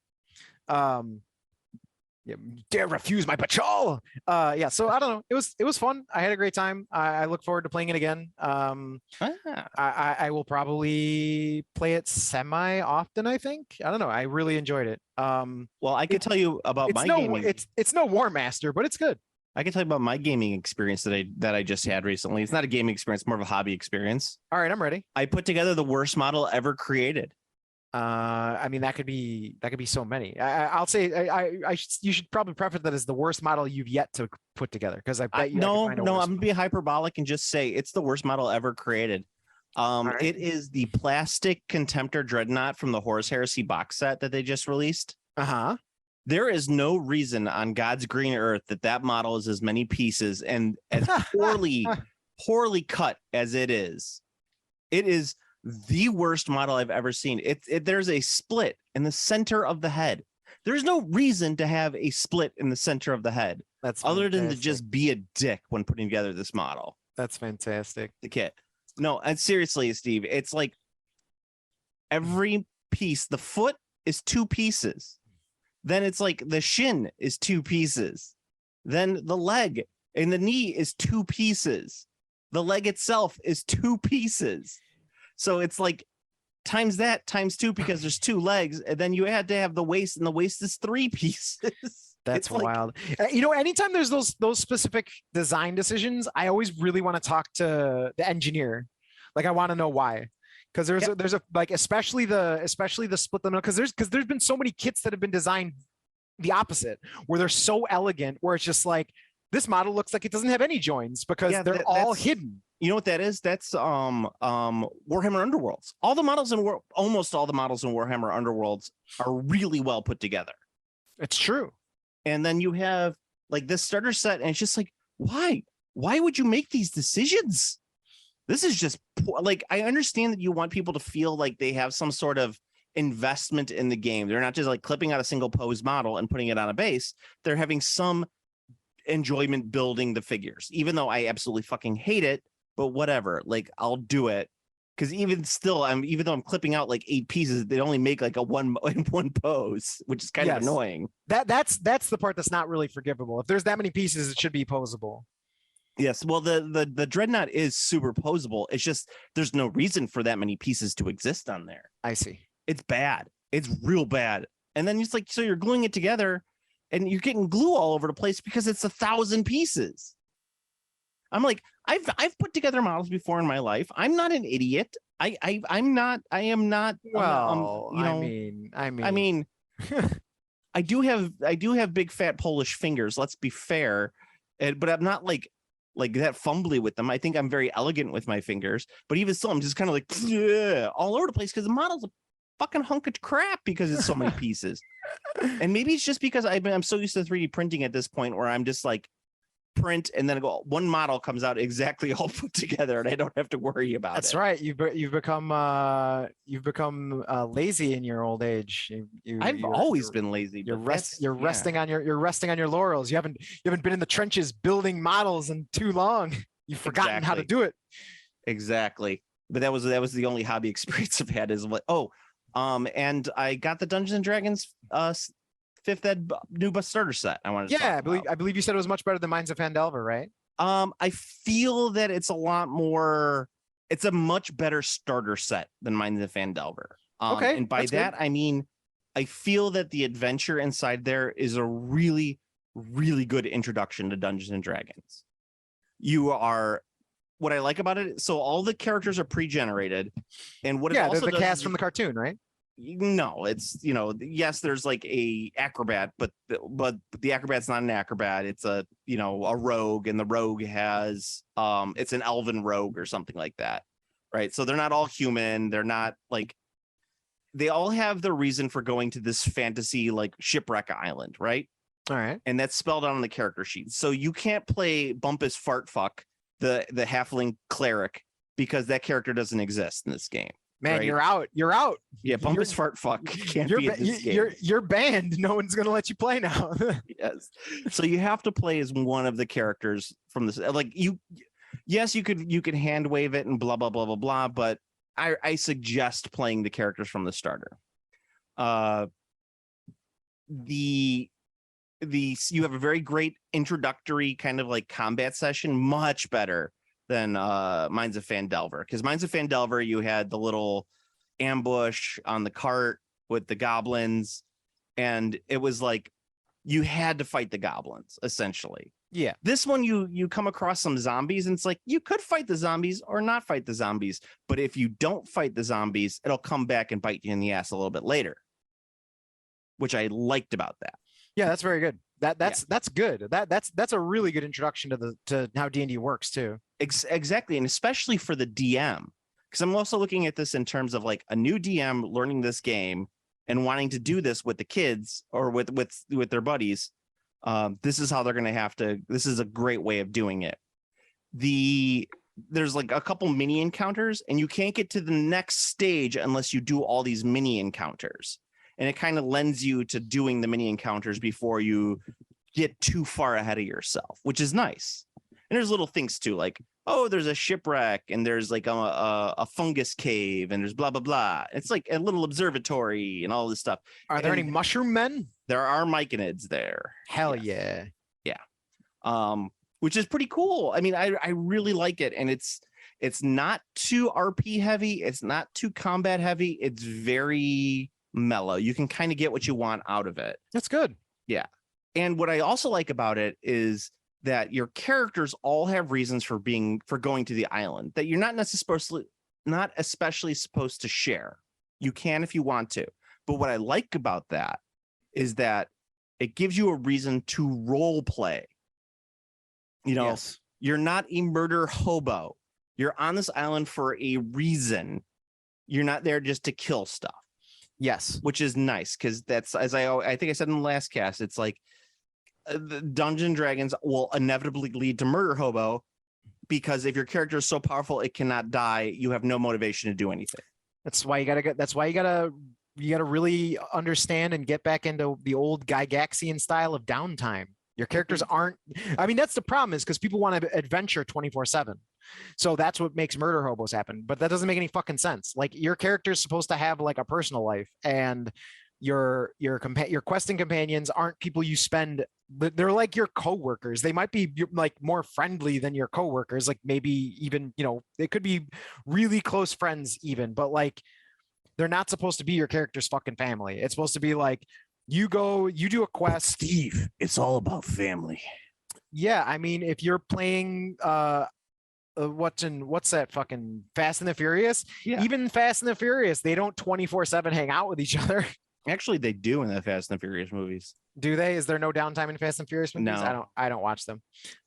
Yeah, dare refuse my patrol. Yeah, so I don't know. It was fun. I had a great time. I look forward to playing it again. I will probably play it semi often, I think. I don't know. I really enjoyed it. Well, I can tell you about my gaming. It's no War Master, but it's good. I can tell you about my gaming experience that I just had recently. It's not a gaming experience, more of a hobby experience. All right, I'm ready. I put together the worst model ever created. I mean, that could be so many. I'll say you should probably preface that as the worst model you've yet to put together, because I bet you. No, I'm gonna be hyperbolic and just say it's the worst model ever created. Right. It is the plastic Contemptor Dreadnought from the Horus Heresy box set that they just released. There is no reason on God's green earth that model is as many pieces and as poorly cut as it is. It is the worst model I've ever seen. There's a split in the center of the head. There's no reason to have a split in the center of the head. That's other than to fantastic. just be a dick when putting together this model. That's fantastic. The kit. No, and seriously, Steve, it's like every piece, the foot is 2 pieces. Then it's like the shin is 2 pieces. Then the leg and the knee is 2 pieces. The leg itself is 2 pieces. So it's like times that times 2 because there's 2 legs, and then you had to have the waist, and the waist is 3 pieces. That's It's like- wild. Anytime there's those specific design decisions, I always really want to talk to the engineer. Like, I want to know why. Because there's a like especially the split them because there's been so many kits that have been designed the opposite, where they're so elegant, where it's just like this model looks like it doesn't have any joins because they're all hidden. You know what that is? That's Warhammer Underworlds. Almost all the models in Warhammer Underworlds are really well put together. It's true. And then you have like this starter set, and it's just like, why would you make these decisions? This is just like, I understand that you want people to feel like they have some sort of investment in the game. They're not just like clipping out a single pose model and putting it on a base. They're having some enjoyment building the figures, even though I absolutely fucking hate it, but whatever, like I'll do it. Because even though I'm clipping out like 8 pieces, they only make like a one pose, which is kind of annoying. That's the part that's not really forgivable. If there's that many pieces, it should be posable. Yes, well, the Dreadnought is super posable. It's just there's no reason for that many pieces to exist on there. I see. It's bad. It's real bad. And then it's like, so you're gluing it together, and you're getting glue all over the place because it's 1,000 pieces. I'm like, I've put together models before in my life. I'm not an idiot. I am not. Well, I mean, I do have big fat Polish fingers. Let's be fair, but I'm not like that fumbly with them. I think I'm very elegant with my fingers, but even still, I'm just kind of like all over the place because the model's a fucking hunk of crap because it's so many pieces. And maybe it's just because I'm so used to 3D printing at this point where I'm just like print and then one model comes out exactly all put together and I don't have to worry about That's it. right. You've become lazy in your old age. I've always been lazy. You're resting on your laurels. You haven't been in the trenches building models in too long. You've forgotten how to do it. Exactly. But that was the only hobby experience I've had is like, and I got the Dungeons and Dragons 5th Ed new starter set. I wanted to I believe you said it was much better than Mines of Phandelver, right? I feel that it's a much better starter set than Mines of Phandelver. Okay. And by that, I mean, I feel that the adventure inside there is a really, really good introduction to Dungeons and Dragons. What I like about it, so all the characters are pre-generated, and what it also the does cast is from the cartoon, right? No, it's yes, there's like a acrobat, but the acrobat's not an acrobat. It's a rogue, and the rogue has it's an elven rogue or something like that, right? So they're not all human. They're not like, they all have the reason for going to this fantasy like shipwreck island, right? All right, and that's spelled out on the character sheet. So you can't play Bumpus Fartfuck, the halfling cleric, because that character doesn't exist in this game. Man, right? You're out. Yeah, Bumpus Fartfuck can't be in this game. You're banned. No one's gonna let you play now. Yes. So you have to play as one of the characters from this. Like yes, you could hand wave it and blah blah blah blah blah, but I suggest playing the characters from the starter. You have a very great introductory kind of like combat session, much better than Mines of Phandelver, because Mines of Phandelver, you had the little ambush on the cart with the goblins, and it was like you had to fight the goblins essentially. Yeah. This one, you come across some zombies, and it's like you could fight the zombies or not fight the zombies, but if you don't fight the zombies, it'll come back and bite you in the ass a little bit later, which I liked about that. Yeah, that's very good. That's good. That's a really good introduction to how D&D works too. Exactly, and especially for the DM, because I'm also looking at this in terms of like a new DM learning this game and wanting to do this with the kids or with their buddies. This is how they're going to have to. This is a great way of doing it. There's like a couple mini encounters, and you can't get to the next stage unless you do all these mini encounters. And it kind of lends you to doing the mini encounters before you get too far ahead of yourself, which is nice. And there's little things too, like, oh, there's a shipwreck and there's like a fungus cave and there's blah, blah, blah. It's like a little observatory and all this stuff. Are there any mushroom men? There are myconids there. Hell yeah. Which is pretty cool. I mean, I really like it. And it's not too RP heavy. It's not too combat heavy. It's very mellow. You can kind of get what you want out of it. That's good. Yeah. And what I also like about it is that your characters all have reasons for going to the island that you're not especially supposed to share. You can if you want to. But what I like about that is that it gives you a reason to role play. You know, Yes. You're not a murder hobo. You're on this island for a reason. You're not there just to kill stuff. Yes. Which is nice because that's, as I think I said in the last cast, it's like the Dungeons and Dragons will inevitably lead to murder hobo because if your character is so powerful it cannot die, you have no motivation to do anything. That's why you gotta really understand and get back into the old Gygaxian style of downtime. Your characters aren't, I mean, that's the problem is because people want to adventure 24/7. So that's what makes murder hobos happen. But that doesn't make any fucking sense. Like your character is supposed to have like a personal life, and your questing companions aren't people you spend. They're like your coworkers. They might be like more friendly than your coworkers. Like maybe even, you know, they could be really close friends even, but like they're not supposed to be your character's fucking family. It's supposed to be like you do a quest. Steve, it's all about family. Yeah, I mean, if you're playing what's that fucking Fast and the Furious? Yeah. Even Fast and the Furious, they don't 24/7 hang out with each other. Actually, they do in the Fast and the Furious movies. Do they? Is there no downtime in Fast and Furious movies? No. I don't watch them.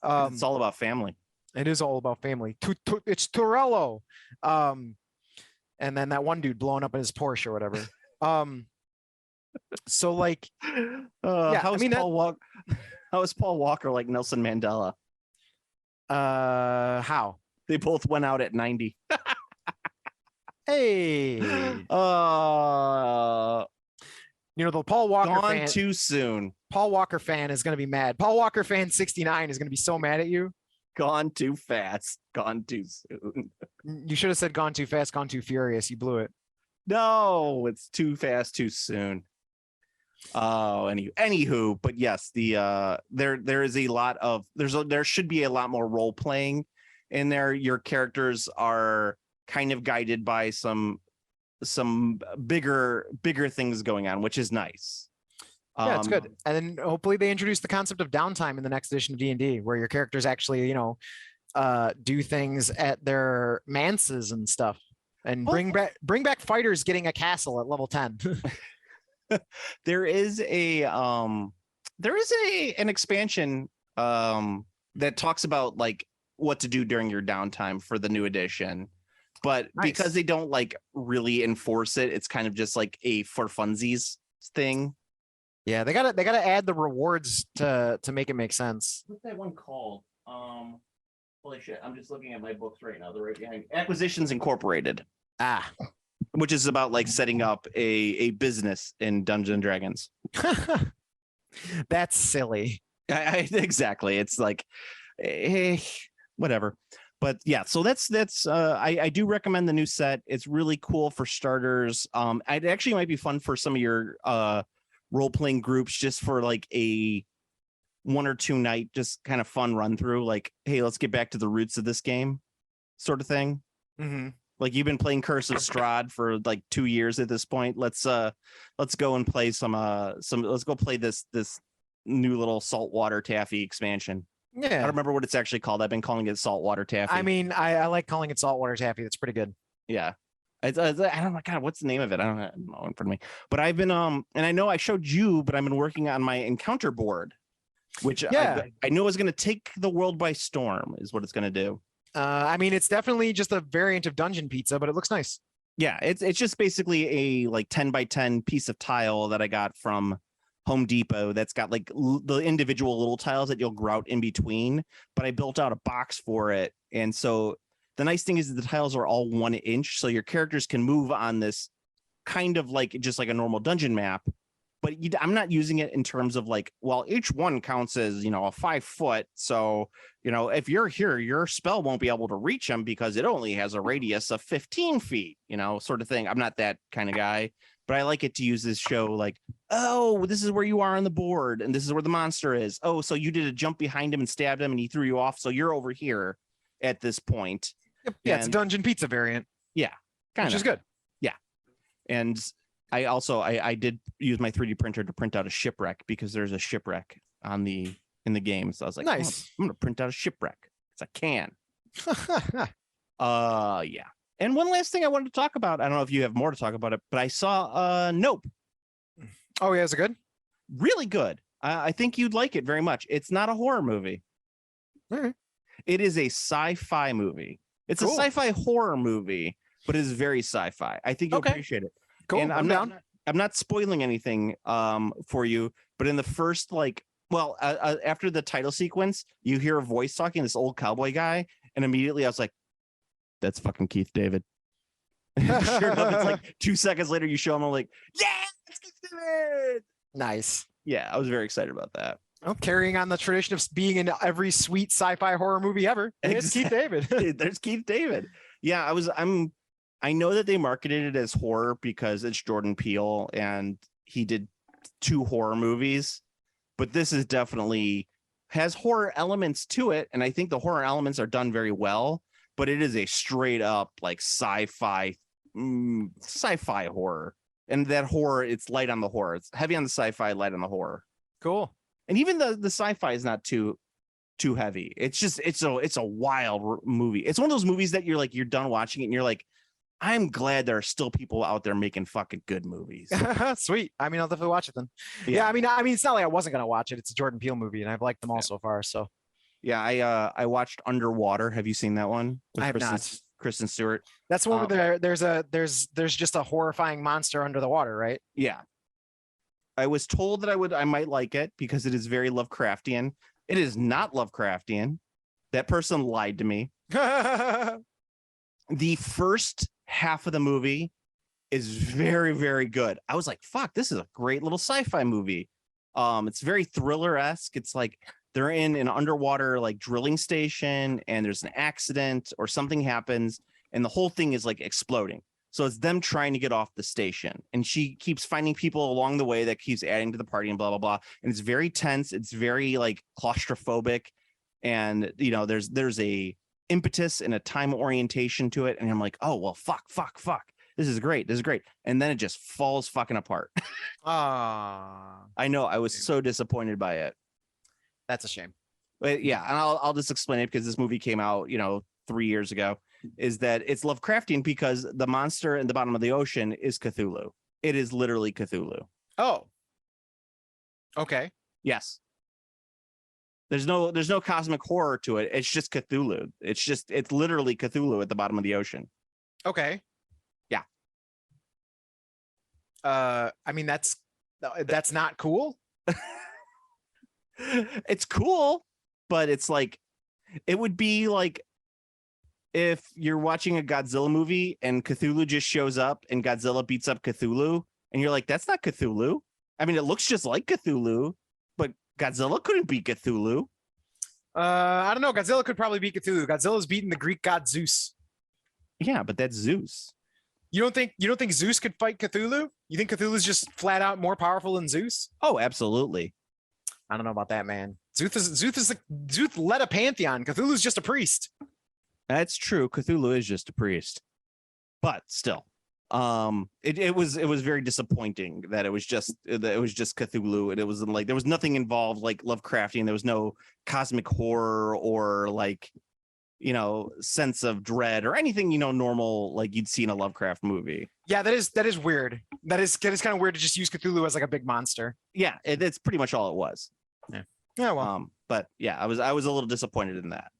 It's all about family. It is all about family. It's Torello. And then that one dude blowing up in his Porsche or whatever. So like, yeah, how is Paul Walker like Nelson Mandela? how? They both went out at 90. Hey, you know, the Paul Walker gone fan, too soon. Paul Walker fan is going to be mad. Paul Walker fan 69 is going to be so mad at you. Gone too fast. Gone too soon. You should have said gone too fast, gone too furious. You blew it. No, it's too fast, too soon. Oh, anywho, but yes, the there is a lot of there should be a lot more role playing in there. Your characters are kind of guided by some bigger things going on, which is nice. Yeah, it's good. And then hopefully they introduce the concept of downtime in the next edition of D&D, where your characters actually, you know, do things at their manses and stuff, and bring back fighters getting a castle at level 10. There is an expansion that talks about like what to do during your downtime for the new edition, but Nice. because they don't like really enforce it, it's kind of just like a for funsies thing. Yeah, they gotta add the rewards to make it make sense. What's that one called? Holy shit! I'm just looking at my books right now. They're right behind. Acquisitions Incorporated, Ah, which is about like setting up a business in Dungeons and Dragons. that's silly. Exactly. It's like, whatever. But yeah, so that's I do recommend the new set. It's really cool for starters. It actually might be fun for some of your role-playing groups, just for like a 1 or 2 night, just kind of fun run through, like, hey, let's get back to the roots of this game sort of thing. Mm-hmm. Like you've been playing Curse of Strahd for like 2 years at this point. Let's go and play let's go play this new little saltwater taffy expansion. I Yeah, don't remember what it's actually called. I've been calling it saltwater taffy. I mean, I like calling it saltwater taffy. That's pretty good. Yeah. I don't know. God, what's the name of it? I don't know in front of me. But I've been and I know I showed you, but I've been working on my encounter board, which Yeah. I know is going to take the world by storm, is what it's going to do. I mean, it's definitely just a variant of Dungeon Pizza, but it looks nice. Yeah, it's just basically a like 10 by 10 piece of tile that I got from Home Depot that's got like the individual little tiles that you'll grout in between, but I built out a box for it. And so the nice thing is that the tiles are all 1 inch, so your characters can move on this kind of like just like a normal dungeon map, but I'm not using it in terms of like, well, each one counts as, a 5 foot. So, if you're here, your spell won't be able to reach them because it only has a radius of 15 feet, sort of thing. I'm not that kind of guy, but I like it to use this show like, oh, this is where you are on the board and this is where the monster is. Oh, so you did a jump behind him and stabbed him and he threw you off. So you're over here at this point. Yep. Yeah, it's a dungeon pizza variant. Yeah, kind of. Which is good. Yeah. And I also I did use my 3D printer to print out a shipwreck because there's a shipwreck in the game. So I was like, nice. I'm gonna print out a shipwreck. It's a can. Yeah. And one last thing I wanted to talk about. I don't know if you have more to talk about it, but I saw Nope. Oh yeah, is it good? Really good. I think you'd like it very much. It's not a horror movie. All right. It is a sci-fi movie. It's Cool. a sci-fi horror movie, but it is very sci-fi. I think you'll appreciate it. Cool. And I'm not spoiling anything for you, but in the first after the title sequence, you hear a voice talking, this old cowboy guy, and immediately I was like, that's fucking Keith David. Sure enough, it's like 2 seconds later you show him, I'm like, yeah, it's Keith David. Nice. Yeah, I was very excited about that. Oh, carrying on the tradition of being in every sweet sci-fi horror movie ever. It's Keith David. There's Keith David. Yeah, I know that they marketed it as horror because it's Jordan Peele and he did 2 horror movies, but this is definitely has horror elements to it. And I think the horror elements are done very well, but it is a straight up like sci-fi horror. And that horror, it's light on the horror. It's heavy on the sci-fi, light on the horror. Cool. And even the sci-fi is not too heavy. It's just it's a wild movie. It's one of those movies that you're done watching it and you're like, I'm glad there are still people out there making fucking good movies. Sweet. I mean, I'll definitely watch it then. Yeah. I mean, it's not like I wasn't gonna watch it. It's a Jordan Peele movie, and I've liked them all so far. So yeah, I watched Underwater. Have you seen that one? I have not. Kristen Stewart. That's one where there's just a horrifying monster under the water, right? Yeah. I was told that I might like it because it is very Lovecraftian. It is not Lovecraftian. That person lied to me. The first half of the movie is very, very good. I was like, fuck, this is a great little sci-fi movie. It's very thriller-esque. It's like they're in an underwater like drilling station and there's an accident or something happens and the whole thing is like exploding. So it's them trying to get off the station and she keeps finding people along the way that keeps adding to the party and blah, blah, blah. And it's very tense. It's very like claustrophobic. And, there's a impetus and a time orientation to it. And I'm like, oh, well, fuck. This is great. And then it just falls fucking apart. I know. I was so disappointed by it. That's a shame. But yeah, and I'll just explain it because this movie came out, 3 years ago, is that it's Lovecraftian because the monster in the bottom of the ocean is Cthulhu. It is literally Cthulhu. Oh. Okay. Yes. There's no cosmic horror to it. It's just Cthulhu. It's literally Cthulhu at the bottom of the ocean. Okay. Yeah. I mean, that's not cool. It's cool, but it's like it would be like if you're watching a Godzilla movie and Cthulhu just shows up and Godzilla beats up Cthulhu and you're like, that's not Cthulhu. I mean, it looks just like Cthulhu, but Godzilla couldn't beat Cthulhu. I don't know. Godzilla could probably beat Cthulhu. Godzilla's beaten the Greek god Zeus. Yeah, but that's Zeus. You don't think Zeus could fight Cthulhu? You think Cthulhu's just flat out more powerful than Zeus? Oh, absolutely. I don't know about that, man. Zeus led a pantheon. Cthulhu's just a priest. That's true. Cthulhu is just a priest, but still, it was very disappointing that it was just Cthulhu, and it was like there was nothing involved like Lovecraftian. There was no cosmic horror or like sense of dread or anything normal like you'd see in a Lovecraft movie. Yeah, that is weird. That is kind of weird to just use Cthulhu as like a big monster. Yeah, it's pretty much all it was. Yeah, well, but yeah, I was a little disappointed in that.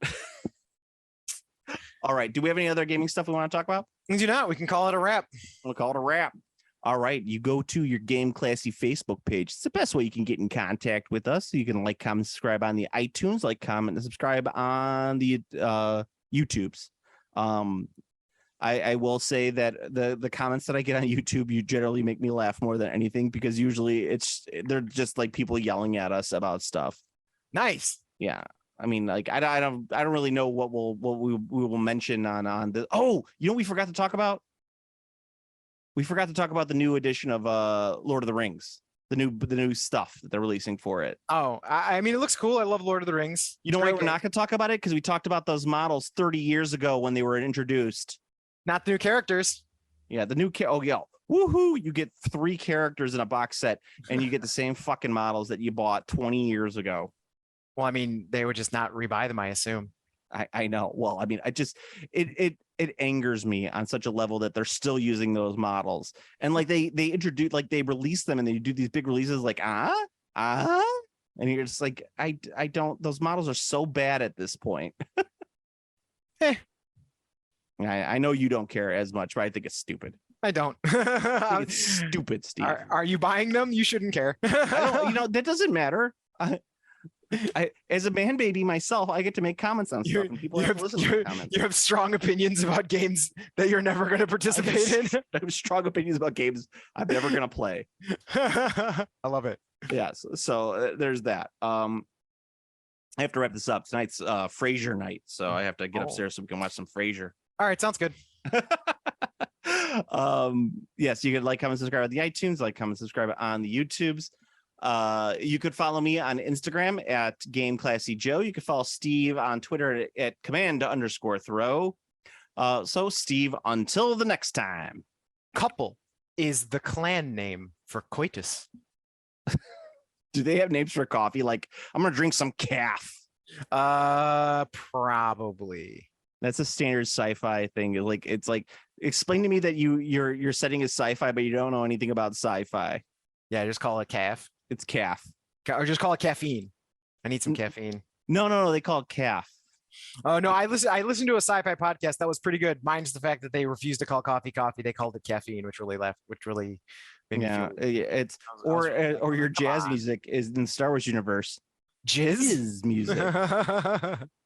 All right, do we have any other gaming stuff we want to talk about? We do not. We can call it a wrap. We'll call it a wrap. All right, you go to your Game Classy Facebook page. It's the best way you can get in contact with us. You can like, comment, subscribe on the iTunes, like, comment, and subscribe on the YouTubes. I will say that the comments that I get on YouTube, you generally make me laugh more than anything, because usually they're just like people yelling at us about stuff. Nice. Yeah. I mean, like I don't really know what we will mention on the. Oh, you know what we forgot to talk about? We forgot to talk about the new edition of Lord of the Rings. The new stuff that they're releasing for it. Oh, I mean, it looks cool. I love Lord of the Rings. You know why we're not going to talk about it? Because we talked about those models 30 years ago when they were introduced. Not the new characters. Yeah, the new oh yeah, woohoo! You get 3 characters in a box set, and you get the same fucking models that you bought 20 years ago. Well, I mean, they would just not rebuy them, I assume. I know. Well, I mean, it angers me on such a level that they're still using those models, and like they introduce, like they release them and they do these big releases like and you're just like I don't. Those models are so bad at this point. I know you don't care as much, but I think it's stupid. I don't. I think it's stupid, Steve. Are you buying them? You shouldn't care. I don't, that doesn't matter. I, as a man baby myself, I get to make comments on stuff, and people have to listen to my comments. You have strong opinions about games that you're never going to participate in. I have strong opinions about games I'm never going to play. I love it. Yes. So there's that. I have to wrap this up. Tonight's Frasier night, so I have to get upstairs so we can watch some Frasier. All right, sounds good. Yes, you can like, comment, subscribe on the iTunes, like, comment, subscribe on the YouTubes. You could follow me on Instagram at Game Classy Joe. You could follow Steve on Twitter at command_throw. So Steve, until the next time. Couple is the clan name for coitus. Do they have names for coffee? Like, I'm gonna drink some calf. Probably. That's a standard sci-fi thing. Like, it's like, explain to me that your setting is sci-fi, but you don't know anything about sci-fi. Yeah, just call it calf. It's calf. Or just call it caffeine. I need some caffeine. No, they call it calf. Oh no, I listened to a sci-fi podcast that was pretty good. Mine's the fact that they refused to call coffee. They called it caffeine, which really made me feel. It's or your jazz music is in Star Wars universe. Jizz music.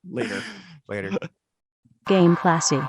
Later. Game Classy.